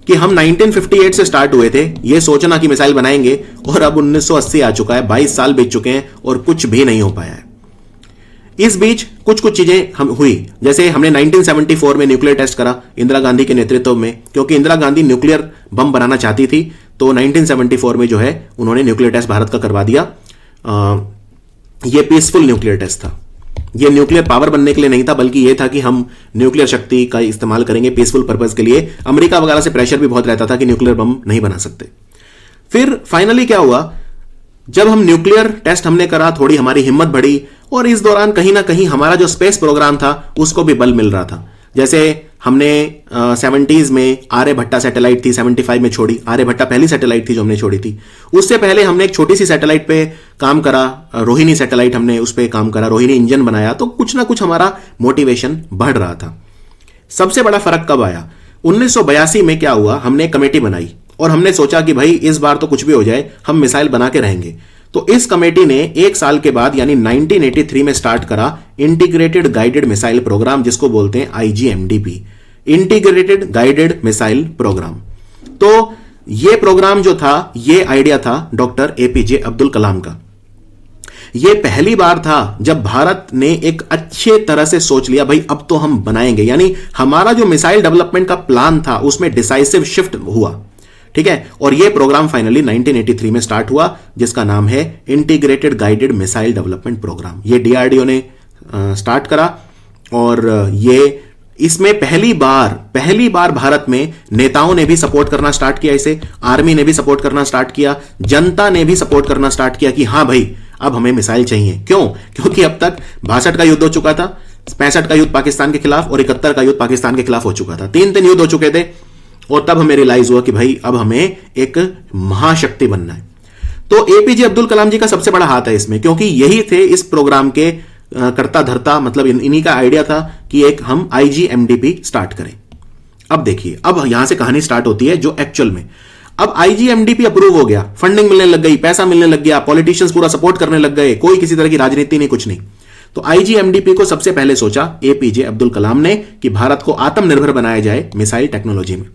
कि हम 1958 से स्टार्ट हुए थे ये सोचना कि मिसाइल बनाएंगे, और अब 1980 आ चुका है, 22 साल बीत चुके हैं और कुछ भी नहीं हो पाया है। इस बीच कुछ चीजें हम हुई, जैसे हमने 1974 में न्यूक्लियर टेस्ट करा इंदिरा गांधी के नेतृत्व में, क्योंकि इंदिरा गांधी न्यूक्लियर बम बनाना चाहती थी। तो 1974 में जो है उन्होंने न्यूक्लियर टेस्ट भारत का करवा दिया। यह पीसफुल न्यूक्लियर टेस्ट था, यह न्यूक्लियर पावर बनने के लिए नहीं था, बल्कि यह था कि हम न्यूक्लियर शक्ति का इस्तेमाल करेंगे पीसफुल पर्पज के लिए। अमेरिका वगैरह से प्रेशर भी बहुत रहता था कि न्यूक्लियर बम नहीं बना सकते। फिर फाइनली क्या हुआ, जब हम न्यूक्लियर टेस्ट हमने करा, थोड़ी हमारी हिम्मत बढ़ी, और इस दौरान कहीं ना कहीं हमारा जो स्पेस प्रोग्राम था उसको भी बल मिल रहा था। जैसे हमने 70s में आर्यभट्टा सैटेलाइट थी, 75 में छोड़ी। आर्यभट्टा पहली सैटेलाइट थी जो हमने छोड़ी थी। उससे पहले हमने एक छोटी सी सैटेलाइट पे काम करा, रोहिणी सैटेलाइट, हमने उस पर काम करा, रोहिणी इंजन बनाया। तो कुछ ना कुछ हमारा मोटिवेशन बढ़ रहा था। सबसे बड़ा फर्क कब आया, 1982 में क्या हुआ, हमने एक कमेटी बनाई और हमने सोचा कि भाई इस बार तो कुछ भी हो जाए, हम मिसाइल बना के रहेंगे। तो इस कमेटी ने 1 साल के बाद यानी 1983 में स्टार्ट करा इंटीग्रेटेड गाइडेड मिसाइल प्रोग्राम, जिसको बोलते हैं IGMDP, integrated guided missile program. तो यह प्रोग्राम जो था, यह आइडिया था डॉक्टर APJ अब्दुल कलाम का। यह पहली बार था जब भारत ने एक अच्छे तरह से सोच लिया, भाई अब तो हम बनाएंगे। यानी हमारा जो मिसाइल डेवलपमेंट का प्लान था उसमें डिसाइसिव शिफ्ट हुआ। ठीक है। और ये प्रोग्राम फाइनली 1983 में स्टार्ट हुआ, जिसका नाम है integrated guided missile development program. ये डीआरडीओ ने स्टार्ट करा और ये इसमें पहली बार भारत में नेताओं ने भी सपोर्ट करना स्टार्ट किया, इसे आर्मी ने भी सपोर्ट करना स्टार्ट किया, जनता ने भी सपोर्ट करना स्टार्ट किया कि हां भाई अब हमें मिसाइल चाहिए। क्यों? क्योंकि अब तक 62 का युद्ध हो चुका था, 65 का युद्ध पाकिस्तान के खिलाफ और 71 का युद्ध पाकिस्तान के खिलाफ हो चुका था। 3 युद्ध हो चुके थे और तब हमें रियलाइज हुआ कि भाई अब हमें एक महाशक्ति बनना है। तो एपीजे अब्दुल कलाम जी का सबसे बड़ा हाथ है इसमें, क्योंकि यही थे इस प्रोग्राम के करता धरता, मतलब इन्हीं का आइडिया था कि एक हम आईजीएमडीपी स्टार्ट करें। अब देखिए, अब यहां से कहानी स्टार्ट होती है जो एक्चुअल में अब आईजीएमडीपी अप्रूव हो गया, फंडिंग मिलने लग गई, पैसा मिलने लग गया, पॉलिटिशियंस पूरा सपोर्ट करने लग गए, कोई किसी तरह की राजनीति नहीं, कुछ नहीं। तो आईजीएमडीपी को सबसे पहले सोचा एपीजे अब्दुल कलाम ने कि भारत को आत्मनिर्भर बनाया जाए मिसाइल टेक्नोलॉजी में।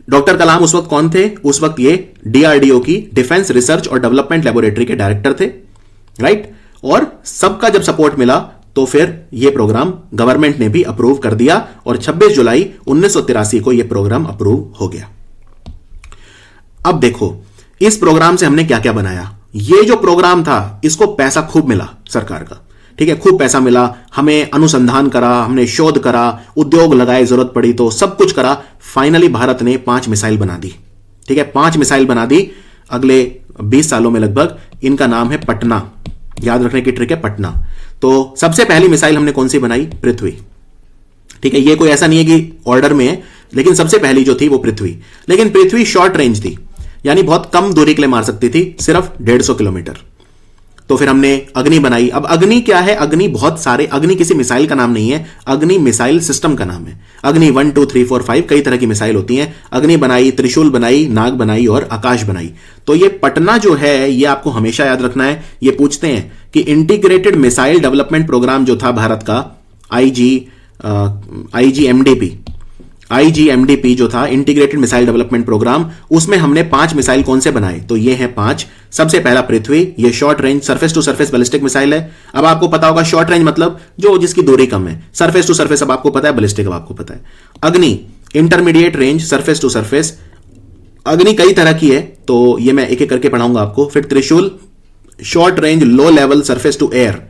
डॉक्टर कलाम उस वक्त कौन थे? उस वक्त ये डीआरडीओ की डिफेंस रिसर्च और डेवलपमेंट लेबोरेटरी के डायरेक्टर थे, राइट। और सबका जब सपोर्ट मिला तो फिर यह प्रोग्राम गवर्नमेंट ने भी अप्रूव कर दिया और 26 जुलाई 1983 को यह प्रोग्राम अप्रूव हो गया। अब देखो इस प्रोग्राम से हमने क्या क्या बनाया। यह जो प्रोग्राम था इसको पैसा खूब मिला सरकार का, ठीक है, खूब पैसा मिला। हमें अनुसंधान करा, हमने शोध करा, उद्योग लगाए, जरूरत पड़ी तो सब कुछ करा। फाइनली भारत ने 5 मिसाइल बना दी, ठीक है, 5 मिसाइल बना दी अगले 20 सालों में लगभग। इनका नाम है पटना, याद रखने की ट्रिक है पटना। तो सबसे पहली मिसाइल हमने कौन सी बनाई? पृथ्वी, ठीक है। ये कोई ऐसा नहीं है कि ऑर्डर में है, लेकिन सबसे पहली जो थी वो पृथ्वी। लेकिन पृथ्वी शॉर्ट रेंज थी, यानी बहुत कम दूरी के लिए मार सकती थी, सिर्फ 150 किलोमीटर। तो फिर हमने अग्नि बनाई। अब अग्नि क्या है? अग्नि बहुत सारे, अग्नि किसी मिसाइल का नाम नहीं है, अग्नि मिसाइल सिस्टम का नाम है। अग्नि 1 2 3 4 5 कई तरह की मिसाइल होती हैं। अग्नि बनाई, त्रिशूल बनाई, नाग बनाई और आकाश बनाई। तो ये पटना जो है ये आपको हमेशा याद रखना है। ये पूछते हैं कि इंटीग्रेटेड मिसाइल डेवलपमेंट प्रोग्राम जो था भारत का, आईजीएमडीपी जो था, इंटीग्रेटेड मिसाइल डेवलपमेंट प्रोग्राम, उसमें हमने 5 मिसाइल कौन से बनाए? तो ये हैं 5। सबसे पहला पृथ्वी, ये short range surface to surface ballistic missile है। अब आपको पता होगा शॉर्ट रेंज मतलब जो जिसकी दूरी कम है, सरफेस टू सरफेस अब आपको पता है, बैलिस्टिक अब आपको पता है। Agni intermediate range surface to surface. Agni कई तरह की है तो ये मैं एक एक करके पढ़ाऊंगा आपको। फिर Trishul short range low level surface to air.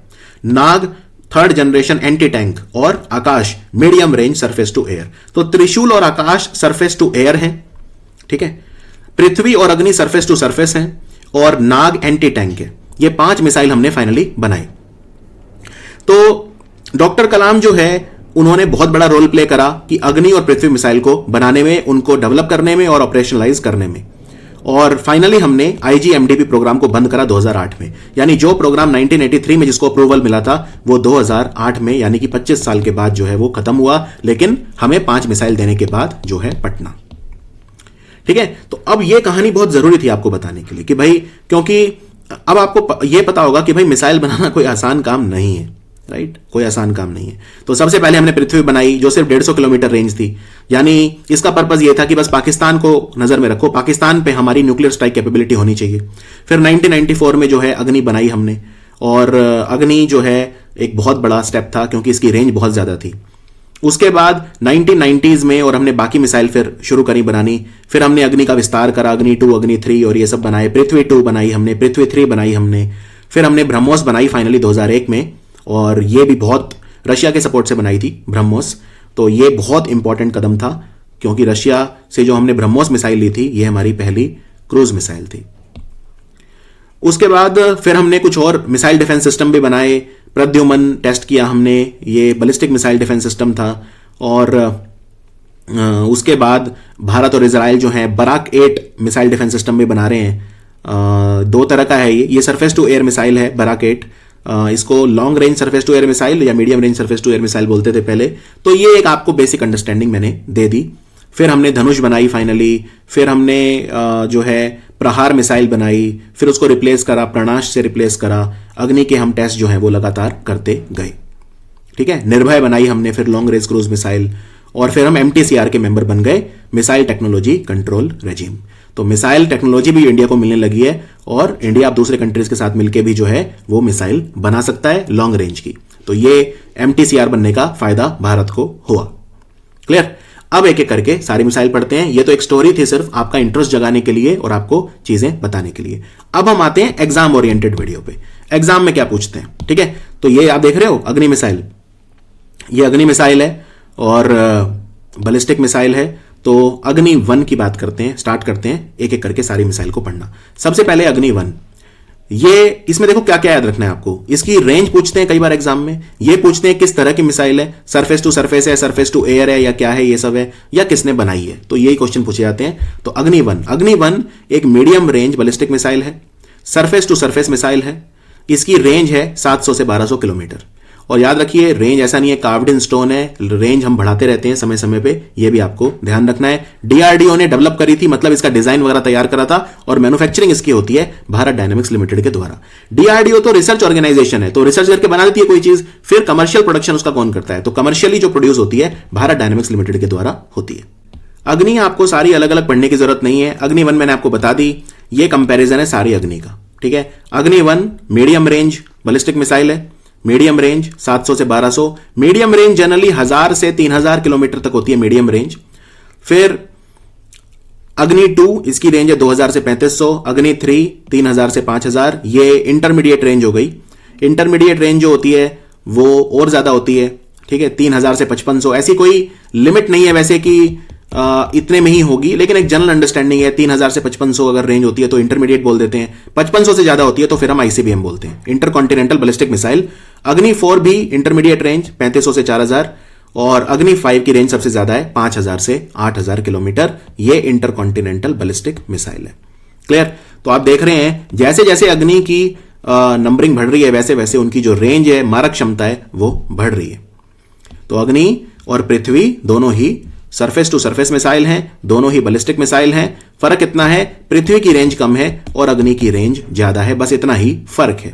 Nag 3rd generation anti tank. और Akash medium range surface to air. तो त्रिशूल और आकाश सरफेस टू एयर हैं, ठीक है। पृथ्वी और अग्नि सरफेस टू सरफेस हैं और नाग एंटी टैंक है। ये 5 मिसाइल हमने फाइनली बनाई। तो डॉक्टर कलाम जो है उन्होंने बहुत बड़ा रोल प्ले करा कि अग्नि और पृथ्वी मिसाइल को बनाने में, उनको डेवलप करने में और ऑपरेशनलाइज करने में। और फाइनली हमने आईजीएमडीपी प्रोग्राम को बंद करा 2008 में। यानी जो प्रोग्राम 1983 में जिसको अप्रूवल मिला था वो 2008 में, यानी कि 25 साल के बाद जो है वो खत्म हुआ। लेकिन हमें 5 मिसाइल देने के बाद जो है पटना, ठीक है। तो अब यह कहानी बहुत जरूरी थी आपको बताने के लिए कि भाई, क्योंकि अब आपको यह पता होगा कि भाई मिसाइल बनाना कोई आसान काम नहीं है, राइट, कोई आसान काम नहीं है। तो सबसे पहले हमने पृथ्वी बनाई जो सिर्फ 150 किलोमीटर रेंज थी। यानी इसका पर्पस यह था कि बस पाकिस्तान को नजर में रखो, पाकिस्तान पे हमारी न्यूक्लियर स्ट्राइक कैपेबिलिटी होनी चाहिए। फिर 1994 में जो है अग्नि बनाई हमने, और अग्नि जो है एक बहुत बड़ा स्टेप था क्योंकि इसकी रेंज बहुत ज्यादा थी। उसके बाद 1990s में और हमने बाकी मिसाइल फिर शुरू करी बनानी। फिर हमने अग्नि का विस्तार करा, अग्नि 2, अग्नि 3 और ये सब बनाए। पृथ्वी 2 बनाई हमने, पृथ्वी 3 बनाई हमने। फिर हमने ब्रह्मोस बनाई फाइनली 2001 में, और ये भी बहुत रशिया के सपोर्ट से बनाई थी ब्रह्मोस। तो ये बहुत इंपॉर्टेंट कदम था क्योंकि रशिया से जो हमने ब्रह्मोस मिसाइल ली थी ये हमारी पहली क्रूज मिसाइल थी। उसके बाद फिर हमने कुछ और मिसाइल डिफेंस सिस्टम भी बनाए। प्रद्युमन टेस्ट किया हमने, ये बैलिस्टिक मिसाइल डिफेंस सिस्टम था। और उसके बाद भारत और इजराइल जो है बराक 8 मिसाइल डिफेंस सिस्टम भी बना रहे हैं। 2 तरह का है ये सरफेस टू एयर मिसाइल है बराक 8। इसको long range surface to air missile या medium range surface to air missile बोलते थे पहले। तो ये एक आपको बेसिक अंडरस्टैंडिंग मैंने दे दी। फिर हमने धनुष बनाई फाइनली। फिर हमने जो है प्रहार मिसाइल बनाई, फिर उसको रिप्लेस करा, प्रणाश से रिप्लेस करा। अग्नि के हम टेस्ट जो है वो लगातार करते गए, ठीक है। निर्भय बनाई हमने, फिर लॉन्ग रेंज क्रूज मिसाइल, और फिर हम MTCR के मेंबर बन गए, मिसाइल टेक्नोलॉजी कंट्रोल रेजिम। तो मिसाइल टेक्नोलॉजी भी इंडिया को मिलने लगी है और इंडिया अब दूसरे कंट्रीज के साथ मिलकर भी जो है वो मिसाइल बना सकता है लॉन्ग रेंज की। तो ये MTCR बनने का फायदा भारत को हुआ। क्लियर? अब एक एक करके सारी मिसाइल पढ़ते हैं। ये तो एक स्टोरी थी सिर्फ आपका इंटरेस्ट जगाने के लिए और आपको चीजें बताने के लिए। अब हम आते हैं एग्जाम ओरिएंटेड वीडियो पे। एग्जाम में क्या पूछते हैं, ठीक है? तो ये आप देख रहे हो अग्नि मिसाइल, ये अग्नि मिसाइल है और बैलिस्टिक मिसाइल है। तो अग्नि 1 की बात करते हैं, स्टार्ट करते हैं एक एक करके सारी मिसाइल को पढ़ना। सबसे पहले अग्नि 1, ये इसमें देखो क्या क्या याद रखना है आपको। इसकी रेंज पूछते हैं कई बार एग्जाम में, ये पूछते हैं किस तरह की मिसाइल है, सरफेस टू सरफेस है, सरफेस टू एयर है, या क्या है, ये सब है, या किसने बनाई है। तो यही क्वेश्चन पूछे जाते हैं। तो अग्नि 1 एक मीडियम रेंज बैलिस्टिक मिसाइल है, सरफेस टू सरफेस मिसाइल है। इसकी रेंज है 700 से 1200 किलोमीटर। और याद रखिए रेंज ऐसा नहीं है कार्व्ड इन स्टोन है, रेंज हम बढ़ाते रहते हैं समय समय पे, ये भी आपको ध्यान रखना है। डीआरडीओ ने डेवलप करी थी, मतलब इसका डिजाइन वगैरह तैयार करा था, और मैन्युफैक्चरिंग इसकी होती है भारत डायनेमिक्स लिमिटेड के द्वारा। डीआरडीओ तो रिसर्च ऑर्गेनाइजेशन है, तो रिसर्च करके बना देती है कोई चीज, फिर कमर्शियल प्रोडक्शन उसका कौन करता है? तो कमर्शियली जो प्रोड्यूस होती है भारत डायनेमिक्स लिमिटेड के द्वारा होती है। अग्नि आपको सारी अलग अलग पढ़ने की जरूरत नहीं है। अग्नि 1 मैंने आपको बता दी, ये कंपेरिजन है सारी अग्नि का, ठीक है? अग्नि 1 मीडियम रेंज बैलिस्टिक मिसाइल है, मीडियम रेंज 700 से 1200। मीडियम रेंज जनरली 1000 से 3000 किलोमीटर तक होती है मीडियम रेंज। फिर अग्नि 2 इसकी रेंज है 2000 से 3500। अग्नि 3 3000 से 5000। ये इंटरमीडिएट रेंज हो गई। इंटरमीडिएट रेंज जो होती है वो और ज्यादा होती है, ठीक है? 3000 से 5500। ऐसी कोई लिमिट नहीं है वैसे कि इतने में ही होगी, लेकिन एक जनरल अंडरस्टैंडिंग है 3000 से 5500 अगर रेंज होती है तो इंटरमीडिएट बोल देते हैं। 5500 से ज्यादा होती है तो फिर हम आईसीबीएम बोलते हैं, इंटरकॉन्टिनेंटल बैलिस्टिक मिसाइल। अग्नि 4 भी इंटरमीडिएट रेंज 3500 से 4000, और अग्नि 5 की रेंज सबसे ज्यादा है 5000 से 8000 किलोमीटर। ये इंटरकॉन्टिनेंटल बैलिस्टिक मिसाइल है। क्लियर? तो आप देख रहे हैं जैसे जैसे अग्नि की नंबरिंग बढ़ रही है वैसे वैसे उनकी जो रेंज है, मारक क्षमता है, वो बढ़ रही है। तो अग्नि और पृथ्वी दोनों ही सरफेस टू सरफेस मिसाइल हैं, दोनों ही बैलिस्टिक मिसाइल हैं। फर्क इतना है पृथ्वी की रेंज कम है और अग्नि की रेंज ज्यादा है, बस इतना ही फर्क है।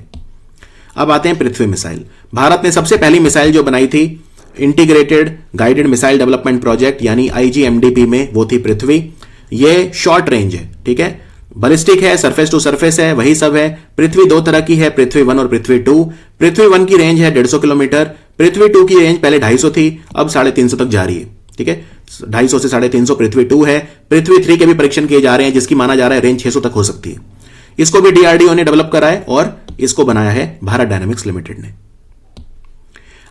अब आते हैं पृथ्वी मिसाइल। भारत ने सबसे पहली मिसाइल जो बनाई थी integrated guided missile development project यानी आईजीएमडीपी में, वो थी पृथ्वी। ये शॉर्ट रेंज है, ठीक है? बैलिस्टिक है, सरफेस टू सरफेस है, वही सब है। पृथ्वी 2 तरह की है, पृथ्वी 1 और पृथ्वी 2। पृथ्वी 1 की रेंज है 150 किलोमीटर, पृथ्वी 2 की रेंज पहले 250 थी, अब 350 तक जा रही है, ठीक है? 250 से 350 पृथ्वी 2 है। पृथ्वी 3 के भी परीक्षण किए जा रहे हैं, जिसकी माना जा रहा है रेंज 600 तक हो सकती है। इसको भी डीआरडीओ ने डेवलप करा है और इसको बनाया है भारत डायनेमिक्स लिमिटेड ने।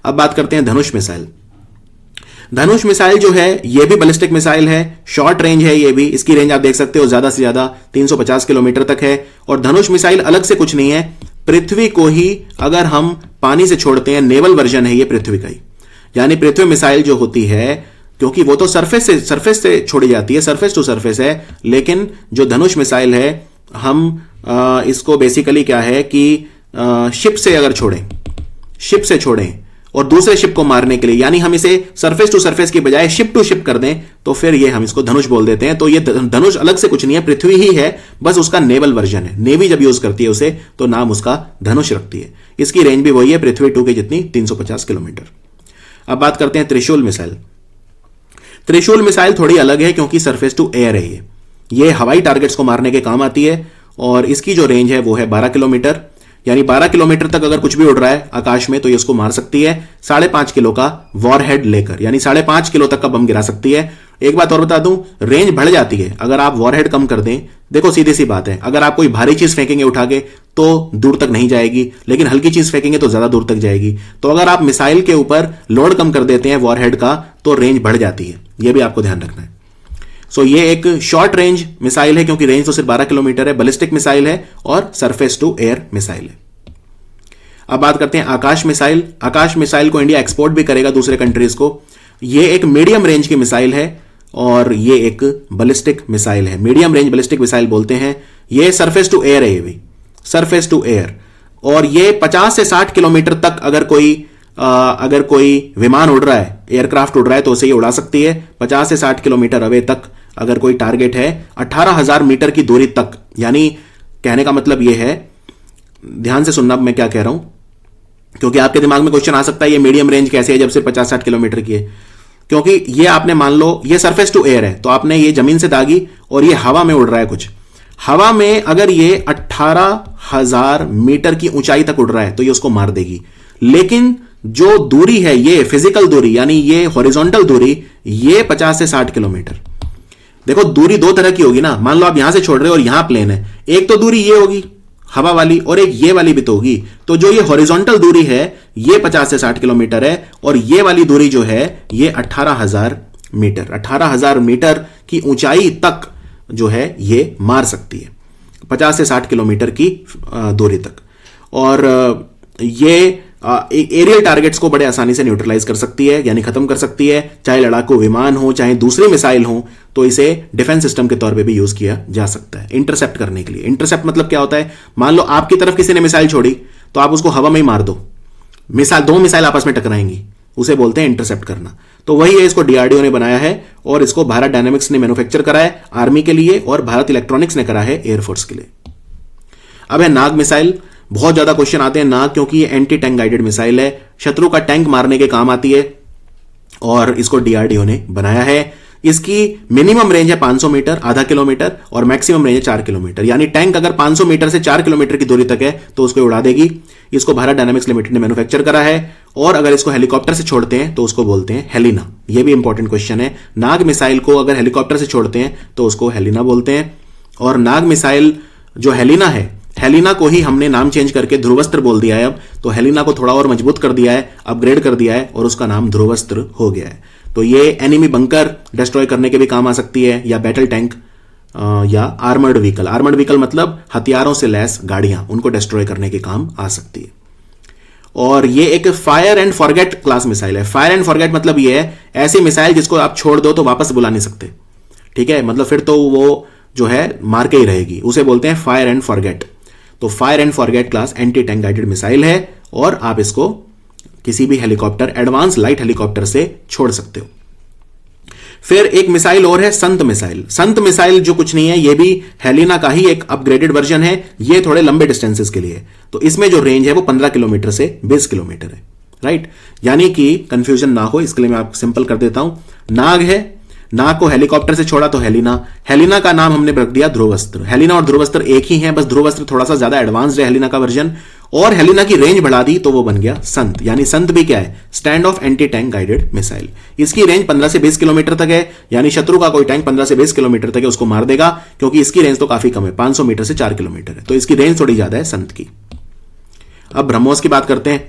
अब बात करते हैं धनुष मिसाइल। धनुष मिसाइल जो है ये भी बैलिस्टिक मिसाइल है, शॉर्ट रेंज है ये भी। इसकी रेंज आप देख सकते हो ज्यादा से ज्यादा 350 किलोमीटर तक है। और धनुष मिसाइल अलग से कुछ नहीं है, पृथ्वी को ही अगर हम पानी से छोड़ते हैं, नेवल वर्जन है ये पृथ्वी का ही। यानी पृथ्वी मिसाइल जो होती है, क्योंकि वो तो सरफेस से छोड़ी जाती है, सरफेस टू सरफेस है, लेकिन जो धनुष मिसाइल है हम इसको बेसिकली क्या है कि शिप से अगर शिप से छोड़ें और दूसरे शिप को मारने के लिए, यानी हम इसे सरफेस टू सरफेस की बजाय शिप टू शिप कर दें, तो फिर ये हम इसको धनुष बोल देते हैं। तो ये धनुष अलग से कुछ नहीं है, पृथ्वी ही है, बस उसका नेवल वर्जन है। नेवी जब यूज करती है उसे तो नाम उसका धनुष रखती है। इसकी रेंज भी वही है पृथ्वी 2 की जितनी, 350 किलोमीटर। अब बात करते हैं त्रिशूल मिसाइल। त्रिशूल मिसाइल थोड़ी अलग है क्योंकि सरफेस टू एयर है ये हवाई टारगेट्स को मारने के काम आती है। और इसकी जो रेंज है वो है 12 किलोमीटर, यानी 12 किलोमीटर तक अगर कुछ भी उड़ रहा है आकाश में तो ये उसको मार सकती है 5.5 किलो का वॉरहेड लेकर, यानी 5.5 किलो तक का बम गिरा सकती है। एक बात और बता दूं, रेंज बढ़ जाती है अगर आप वॉरहेड कम कर दें। देखो सीधी सी बात है, अगर आप कोई भारी चीज फेंकेंगे उठा के तो दूर तक नहीं जाएगी, लेकिन हल्की चीज फेंकेंगे तो ज्यादा दूर तक जाएगी। तो अगर आप मिसाइल के ऊपर लोड कम कर देते हैं वॉरहेड का तो रेंज बढ़ जाती है, यह भी आपको ध्यान रखना है। सो ये एक शॉर्ट रेंज मिसाइल है क्योंकि रेंज तो सिर्फ 12 किलोमीटर है, बैलिस्टिक मिसाइल है और सरफेस टू एयर मिसाइल है। अब बात करते हैं आकाश मिसाइल। आकाश मिसाइल को इंडिया एक्सपोर्ट भी करेगा दूसरे कंट्रीज को। ये एक मीडियम रेंज की मिसाइल है और ये एक बैलिस्टिक मिसाइल है। मीडियम रेंज बैलिस्टिक मिसाइल बोलते हैं। ये सरफेस टू एयर है, ये भी सरफेस टू एयर। और ये 50 से 60 किलोमीटर तक अगर कोई विमान उड़ रहा है, एयरक्राफ्ट उड़ रहा है तो उसे ये उड़ा सकती है। 50 से 60 किलोमीटर अवे तक अगर कोई टारगेट है, 18,000 मीटर की दूरी तक, यानी कहने का मतलब ये है, ध्यान से सुनना मैं क्या कह रहा हूं, क्योंकि आपके दिमाग में क्वेश्चन आ सकता है ये मीडियम रेंज कैसे है जब सिर्फ 50-60 किलोमीटर की है। क्योंकि ये आपने मान लो ये सरफेस टू एयर है, तो आपने ये जमीन से दागी और ये हवा में उड़ रहा है कुछ। हवा में अगर ये 18,000 मीटर की ऊंचाई तक उड़ रहा है तो ये उसको मार देगी। लेकिन जो दूरी है ये फिजिकल दूरी यानी ये हॉरिजॉन्टल दूरी, ये 50 से 60 किलोमीटर। देखो दूरी दो तरह की होगी ना, मान लो आप यहां से छोड़ रहे हो और यहां प्लेन है, एक तो दूरी ये होगी हवा वाली और एक ये वाली भी तो होगी। तो जो ये हॉरिजॉन्टल दूरी है ये 50 से 60 किलोमीटर है और ये वाली दूरी जो है ये 18,000 मीटर, 18,000 मीटर की ऊंचाई तक जो है ये मार सकती है, 50 से 60 किलोमीटर की दूरी तक। और ये एरियल टारगेट्स को बड़े आसानी से न्यूट्रलाइज कर सकती है, यानी खत्म कर सकती है, चाहे लड़ाकू विमान हो चाहे दूसरी मिसाइल हो, तो इसे डिफेंस सिस्टम के तौर पे भी यूज किया जा सकता है इंटरसेप्ट करने के लिए। इंटरसेप्ट मतलब क्या होता है, मान लो आपकी तरफ किसी ने मिसाइल छोड़ी तो आप उसको हवा में ही मार दो, दो मिसाइल आपस में टकराएंगी, उसे बोलते हैं इंटरसेप्ट करना। तो वही है, इसको डीआरडीओ ने बनाया है और इसको भारत डायनामिक्स ने मैन्युफैक्चर करा है आर्मी के लिए और भारत इलेक्ट्रॉनिक्स ने करा है एयरफोर्स के लिए। अब है नाग मिसाइल। बहुत ज्यादा क्वेश्चन आते हैं नाग, क्योंकि ये एंटी टैंक गाइडेड मिसाइल है, शत्रु का टैंक मारने के काम आती है और इसको डीआरडीओ ने बनाया है। इसकी मिनिमम रेंज है 500 मीटर, आधा किलोमीटर, और मैक्सिमम रेंज है 4 किलोमीटर। यानी टैंक अगर 500 मीटर से 4 किलोमीटर की दूरी तक है तो उसको उड़ा देगी। इसको भारत डायनामिक्स लिमिटेड ने मैन्युफैक्चर करा है। और अगर इसको हेलीकॉप्टर से छोड़ते हैं तो उसको बोलते हैं हेलिना। यह भी इंपॉर्टेंट क्वेश्चन है, नाग मिसाइल को अगर हेलीकॉप्टर से छोड़ते हैं तो उसको हेलिना बोलते हैं। और नाग मिसाइल जो हेलिना है, हेलिना को ही हमने नाम चेंज करके ध्रुवस्त्र बोल दिया है अब, तो हेलिना को थोड़ा और मजबूत कर दिया है, अपग्रेड कर दिया है और उसका नाम ध्रुवस्त्र हो गया है। तो ये एनिमी बंकर डिस्ट्रॉय करने के भी काम आ सकती है, या बैटल टैंक या आर्मर्ड व्हीकल। आर्मर्ड व्हीकल मतलब हथियारों से लैस गाड़ियां, उनको डिस्ट्रॉय करने के काम आ सकती है। और ये एक fire and forget class missile है। फायर एंड फॉरगेट मतलब ये है ऐसी मिसाइल जिसको आप छोड़ दो तो वापस बुला नहीं सकते, ठीक है, मतलब फिर तो वो जो है मार के ही रहेगी, उसे बोलते हैं फायर एंड फॉरगेट। तो fire and forget class anti tank guided missile है और आप इसको किसी भी हेलीकॉप्टर, एडवांस लाइट हेलीकॉप्टर से छोड़ सकते हो। फिर एक मिसाइल और है संत मिसाइल। संत मिसाइल जो कुछ नहीं है, ये भी हेलिना का ही एक अपग्रेडेड वर्जन है। ये थोड़े लंबे डिस्टेंसेस के लिए, तो इसमें जो रेंज है वो 15 किलोमीटर से 20 किलोमीटर है, राइट। यानी कि कंफ्यूजन ना हो इसके लिए मैं आपको सिंपल कर देता हूं। नाग है, नाग को हेलीकॉप्टर से छोड़ा तो हेलिना, हेलिना का नाम हमने रख दिया ध्रुवस्त्र। हेलिना और ध्रुवस्त्र एक ही है, बस ध्रुवस्त्र थोड़ा सा ज्यादा एडवांस्ड है हेलिना का वर्जन, और हेलिना की रेंज बढ़ा दी तो वो बन गया संत। यानी संत भी क्या है, stand of anti tank guided missile. इसकी रेंज 15 से 20 किलोमीटर तक है, यानी शत्रु का कोई टैंक 15 से 20 किलोमीटर तक है उसको मार देगा, क्योंकि इसकी रेंज तो काफी कम है, 500 मीटर से 4 किलोमीटर है, तो इसकी रेंज थोड़ी ज्यादा है संत की। अब ब्रह्मोस की बात करते हैं।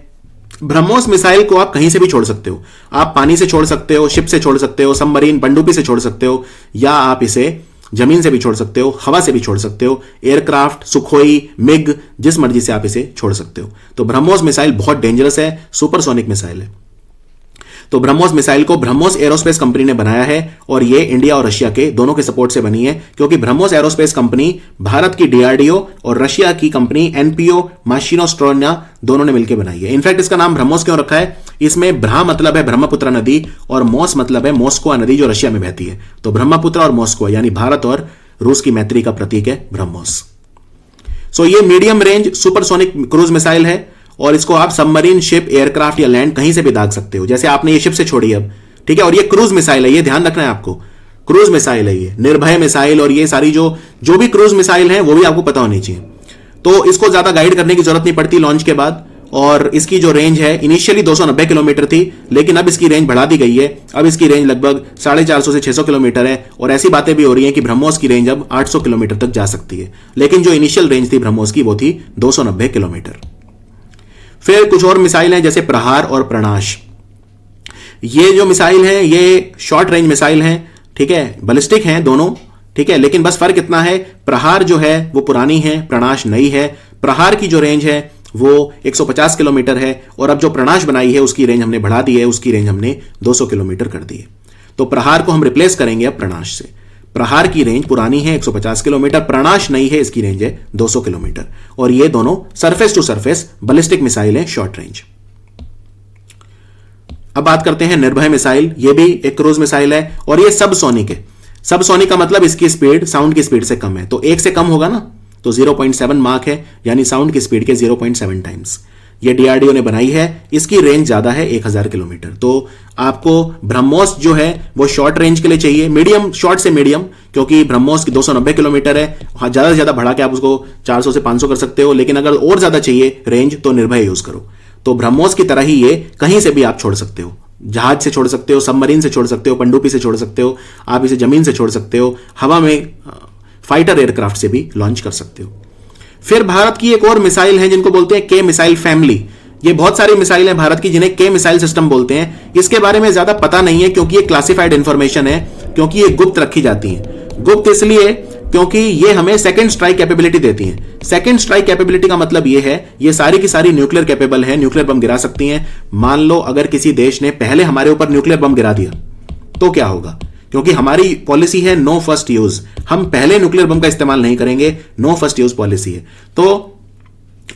ब्रह्मोस मिसाइल को आप कहीं से भी छोड़ सकते हो, आप पानी से छोड़ सकते हो, शिप से छोड़ सकते हो, सबमरीन पनडुब्बी से छोड़ सकते हो, या आप इसे जमीन से भी छोड़ सकते हो, हवा से भी छोड़ सकते हो, एयरक्राफ्ट, सुखोई, मिग, जिस मर्जी से आप इसे छोड़ सकते हो। तो ब्रह्मोस मिसाइल बहुत डेंजरस है, सुपरसोनिक मिसाइल है। तो ब्रह्मोस मिसाइल को ब्रह्मोस एरोस्पेस कंपनी ने बनाया है और ये इंडिया और रशिया के दोनों के सपोर्ट से बनी है, क्योंकि ब्रह्मोस एरोस्पेस कंपनी भारत की डीआरडीओ और रशिया की कंपनी एनपीओ माशिनोस्ट्रोना दोनों ने मिलकर बनाई है। इनफैक्ट इसका नाम ब्रह्मोस क्यों रखा है, इसमें ब्रह्म मतलब है ब्रह्मपुत्र नदी और मोस मतलब है मॉस्को नदी जो रशिया में बहती है। तो ब्रह्मपुत्र और मॉस्को यानी भारत और रूस की मैत्री का प्रतीक है ब्रह्मोस। सो ये medium range supersonic cruise missile है और इसको आप सबमरीन, शिप, एयरक्राफ्ट या लैंड कहीं से भी दाग सकते हो। जैसे आपने ये शिप से छोड़ी अब, ठीक है, और ये क्रूज मिसाइल है, ये ध्यान रखना है आपको, क्रूज मिसाइल है ये, निर्भय मिसाइल और ये सारी जो भी क्रूज मिसाइल है वो भी आपको पता होनी चाहिए। तो इसको ज्यादा गाइड करने की जरूरत नहीं पड़ती लॉन्च के बाद। और इसकी जो रेंज है इनिशियली 290 किलोमीटर थी, लेकिन अब इसकी रेंज बढ़ा दी गई है, अब इसकी रेंज लगभग 450 से 600 किलोमीटर है। और ऐसी बातें भी हो रही हैं कि ब्रह्मोस की रेंज अब 800 किलोमीटर तक जा सकती है, लेकिन जो इनिशियल रेंज थी ब्रह्मोस की वो थी 290 किलोमीटर। फिर कुछ और मिसाइल हैं जैसे प्रहार और प्रणाश। ये जो मिसाइल है ये शॉर्ट रेंज मिसाइल हैं, ठीक है, बैलिस्टिक हैं दोनों, ठीक है, लेकिन बस फर्क इतना है, प्रहार जो है वो पुरानी है, प्रणाश नई है। प्रहार की जो रेंज है वो 150 किलोमीटर है और अब जो प्रणाश बनाई है उसकी रेंज हमने बढ़ा दी है, उसकी रेंज हमने 200 किलोमीटर कर दी है। तो प्रहार को हम रिप्लेस करेंगे अब प्रणाश से। प्रहार की रेंज पुरानी है 150 किलोमीटर, प्रणाश नई है, इसकी रेंज है 200 किलोमीटर। और ये दोनों surface to surface ballistic missile है, शॉर्ट रेंज। अब बात करते हैं निर्भय मिसाइल। ये भी एक क्रूज मिसाइल है और ये सबसोनिक है। सबसोनिक का मतलब इसकी स्पीड साउंड की स्पीड से कम है, तो 1 से कम होगा ना, तो 0.7 मार्क है, यानी साउंड की स्पीड के 0.7 टाइम्स। ये डीआरडीओ ने बनाई है, इसकी रेंज ज्यादा है 1000 किलोमीटर। तो आपको ब्रह्मोस जो है वो शॉर्ट रेंज के लिए चाहिए, मीडियम, शॉर्ट से मीडियम, क्योंकि ब्रह्मोस की 290 किलोमीटर है, ज्यादा से ज्यादा बढ़ा के आप उसको 400 से 500 कर सकते हो, लेकिन अगर और ज्यादा चाहिए रेंज तो निर्भय यूज करो। तो ब्रह्मोस की तरह ही ये कहीं से भी आप छोड़ सकते हो, जहाज से छोड़ सकते हो, सबमरीन से छोड़ सकते हो, पनडुब्बी से छोड़ सकते हो, आप इसे जमीन से छोड़ सकते हो, हवा में फाइटर एयरक्राफ्ट से भी लॉन्च कर सकते हो। फिर भारत की एक और मिसाइल है जिनको बोलते हैं के मिसाइल फैमिली। ये बहुत सारी मिसाइल है भारत की जिन्हें के मिसाइल सिस्टम बोलते हैं। इसके बारे में ज्यादा पता नहीं है क्योंकि ये क्लासिफाइड इंफॉर्मेशन है, क्योंकि ये गुप्त रखी जाती है। गुप्त इसलिए क्योंकि ये हमें सेकंड स्ट्राइक कैपेबिलिटी देती हैं। सेकंड स्ट्राइक कैपेबिलिटी का मतलब ये है ये सारी की सारी न्यूक्लियर कैपेबल है, न्यूक्लियर बम गिरा सकती हैं। मान लो अगर किसी देश ने पहले हमारे ऊपर न्यूक्लियर बम गिरा दिया तो क्या होगा, क्योंकि हमारी पॉलिसी है नो फर्स्ट यूज, हम पहले न्यूक्लियर बम का इस्तेमाल नहीं करेंगे, नो फर्स्ट यूज पॉलिसी है। तो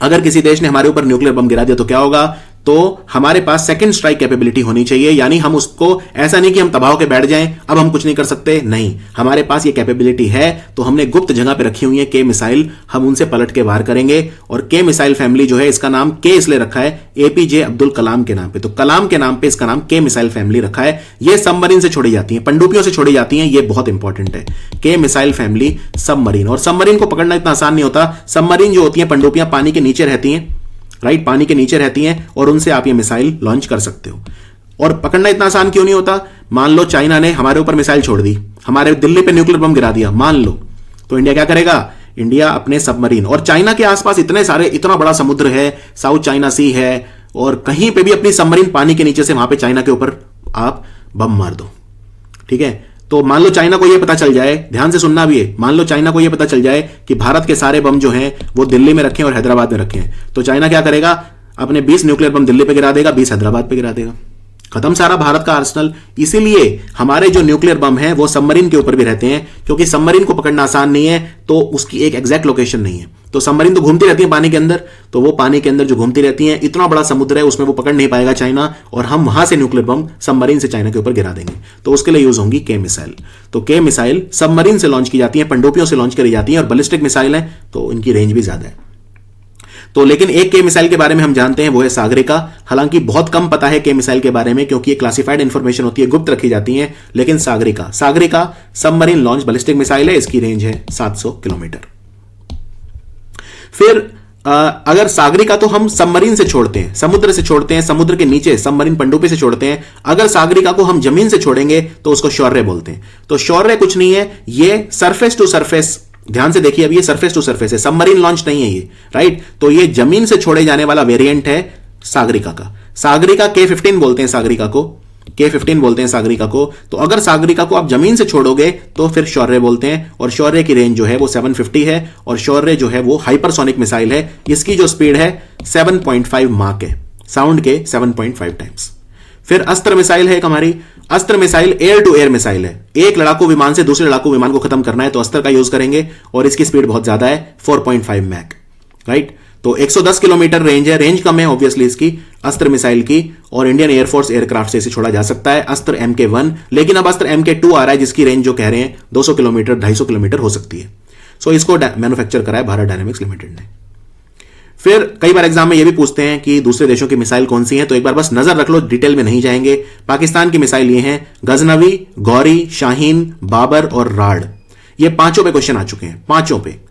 अगर किसी देश ने हमारे ऊपर न्यूक्लियर बम गिरा दिया तो क्या होगा, तो हमारे पास सेकंड स्ट्राइक कैपेबिलिटी होनी चाहिए, यानी हम उसको ऐसा नहीं कि हम तबाह के बैठ जाएं अब हम कुछ नहीं कर सकते, नहीं, हमारे पास ये कैपेबिलिटी है। तो हमने गुप्त जगह पे रखी हुई है के मिसाइल, हम उनसे पलट के वार करेंगे। और के मिसाइल फैमिली जो है इसका नाम के इसलिए रखा है एपीजे अब्दुल कलाम के नाम पे, तो कलाम के नाम पे इसका नाम के मिसाइल फैमिली रखा है। ये सबमरीन से छोड़ी जाती है, पनडुब्बियों से छोड़ी जाती है, ये बहुत इंपॉर्टेंट है। के मिसाइल फैमिली सबमरीन, और सबमरीन को पकड़ना इतना आसान नहीं होता। सबमरीन जो होती है पनडुब्बियां पानी के नीचे रहती हैं, राइट, पानी के नीचे रहती हैं और उनसे आप ये मिसाइल लॉन्च कर सकते हो। और पकड़ना इतना आसान क्यों नहीं होता, मान लो चाइना ने हमारे ऊपर मिसाइल छोड़ दी, हमारे दिल्ली पे न्यूक्लियर बम गिरा दिया मान लो, तो इंडिया क्या करेगा, इंडिया अपने सबमरीन, और चाइना के आसपास इतना बड़ा समुद्र है, साउथ चाइना सी है, और कहीं पे भी अपनी सबमरीन पानी के नीचे से वहां पे चाइना के ऊपर आप बम मार दो, ठीक है। तो मान लो चाइना को यह पता चल जाए, ध्यान से सुनना भी है, मान लो चाइना को यह पता चल जाए कि भारत के सारे बम जो हैं वो दिल्ली में रखे हैं और हैदराबाद में रखे हैं, तो चाइना क्या करेगा, अपने 20 न्यूक्लियर बम दिल्ली पे गिरा देगा, 20 हैदराबाद पे गिरा देगा, खत्म सारा भारत का आर्सेनल। इसीलिए हमारे जो न्यूक्लियर बम हैं वो सबमरीन के ऊपर भी रहते हैं, क्योंकि सबमरीन को पकड़ना आसान नहीं है, तो उसकी एक एग्जैक्ट लोकेशन नहीं है। तो सबमरीन तो घूमती रहती है पानी के अंदर, तो वो पानी के अंदर जो घूमती रहती हैं, इतना बड़ा समुद्र है उसमें वो पकड़ नहीं पाएगा चाइना, और हम वहां से न्यूक्लियर बम सबमरीन से चाइना के ऊपर गिरा देंगे, तो उसके लिए यूज होंगी के मिसाइल। तो के मिसाइल सबमरीन से लॉन्च की जाती है, पनडुब्बियों से लॉन्च करी जाती है, और बैलिस्टिक मिसाइल है तो इनकी रेंज भी ज्यादा है। तो लेकिन एक के मिसाइल के बारे में हम जानते हैं, वो है सागरिका। हालांकि बहुत कम पता है के मिसाइल के बारे में, क्योंकि ये क्लासिफाइड इंफॉर्मेशन होती है, गुप्त रखी जाती है। लेकिन Sagarika submarine launch ballistic missile है, इसकी रेंज है 700 किलोमीटर। फिर अगर सागरिका तो हम सबमरीन से छोड़ते हैं, समुद्र से छोड़ते हैं, समुद्र के नीचे सबमरीन पनडुब्बी से छोड़ते हैं। अगर सागरिका को हम जमीन से छोड़ेंगे तो उसको शौर्य बोलते हैं। तो शौर्य कुछ नहीं है, ये सरफेस टू सरफेस, ध्यान से देखिए, अब ये सरफेस टू सरफेस है, सबमरीन लॉन्च नहीं है ये, राइट। तो ये जमीन से छोड़े जाने वाला वेरिएंट है सागरिका का। सागरिका K-15 बोलते हैं, सागरिका को K-15 बोलते हैं सागरिका को। तो अगर सागरिका को आप जमीन से छोड़ोगे तो फिर शौर्य बोलते हैं, और शौर्य की रेंज जो है वो 750 है, और शौर्य जो है वो हाइपरसोनिक मिसाइल है। इसकी जो स्पीड है 7.5 माक है, साउंड के 7.5 टाइम्स। फिर अस्त्र मिसाइल है एक हमारी, Astra missile air to air missile है। एक लड़ाकू विमान से दूसरे लड़ाकू विमान को खत्म करना है तो अस्त्र का यूज करेंगे, और इसकी स्पीड बहुत ज्यादा है 4.5 मैक, राइट। तो 110 किलोमीटर रेंज है, रेंज कम है ऑब्वियसली इसकी अस्त्र मिसाइल की, और इंडियन एयरफोर्स एयरक्राफ्ट से इसे छोड़ा जा सकता है, अस्त्र MK1। लेकिन अब अस्त्र MK2 आ रहा है जिसकी रेंज जो कह रहे हैं 200 किलोमीटर 250 किलोमीटर हो सकती है। सो इसको मैन्युफैक्चर करा है भारत डायनेमिक्स लिमिटेड ने। फिर कई बार एग्जाम में ये भी पूछते हैं कि दूसरे देशों की मिसाइल कौन सी है, तो एक बार बस नजर रख लो, डिटेल में नहीं जाएंगे। पाकिस्तान की मिसाइल ये हैं गजनवी, गौरी, शाहीन, बाबर और राड। ये पांचों पे क्वेश्चन आ चुके हैं, पांचों पे।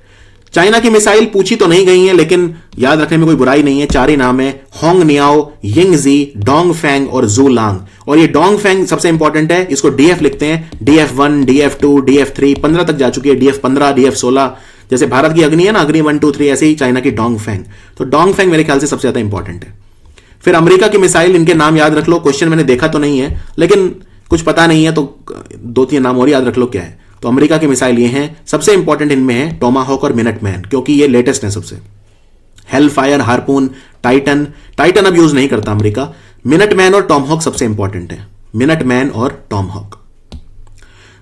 चाइना की मिसाइल पूछी तो नहीं गई है, लेकिन याद रखने में कोई बुराई नहीं है। चार ही नाम है, होंग नियाओ, यिंगजी, डोंगफेंग और जूलांग। और ये डोंगफेंग सबसे इंपॉर्टेंट है, इसको DF लिखते हैं, DF1, DF2, DF3, 15 तक जा चुकी है, DF15, DF16। जैसे भारत की अग्नि है ना, अग्नि 1, 2, 3, ऐसे ही चाइना की डोंगफेंग। तो डोंगफेंग मेरे ख्याल से सबसे ज्यादा इंपॉर्टेंट है। फिर अमेरिका की मिसाइल, इनके नाम याद रख लो, क्वेश्चन मैंने देखा तो नहीं है, लेकिन कुछ पता नहीं है तो 2-3 नाम और याद रख लो क्या है। तो अमेरिका की मिसाइल ये हैं, सबसे इंपॉर्टेंट इनमें है टोमाहॉक और मिनटमैन, क्योंकि ये लेटेस्ट है सबसे। हेलफायर, हार्पून, टाइटन अब यूज नहीं करता अमेरिका। मिनटमैन और टॉमहॉक सबसे इंपॉर्टेंट है, मिनटमैन और टॉमहॉक।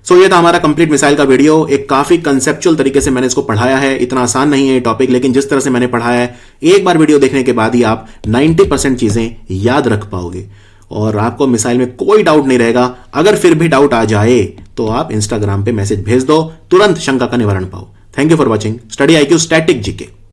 सो ये था हमारा कंप्लीट मिसाइल का वीडियो। एक काफी कंसेप्चुअल तरीके से मैंने इसको पढ़ाया है, इतना आसान नहीं है ये टॉपिक, लेकिन जिस तरह से मैंने पढ़ाया है, एक बार वीडियो देखने के बाद ही आप 90% चीजें याद रख पाओगे और आपको मिसाइल में कोई डाउट नहीं रहेगा। अगर फिर भी डाउट आ जाए तो आप इंस्टाग्राम पे मैसेज भेज दो, तुरंत शंका का निवारण पाओ। Thank you for watching study IQ static GK.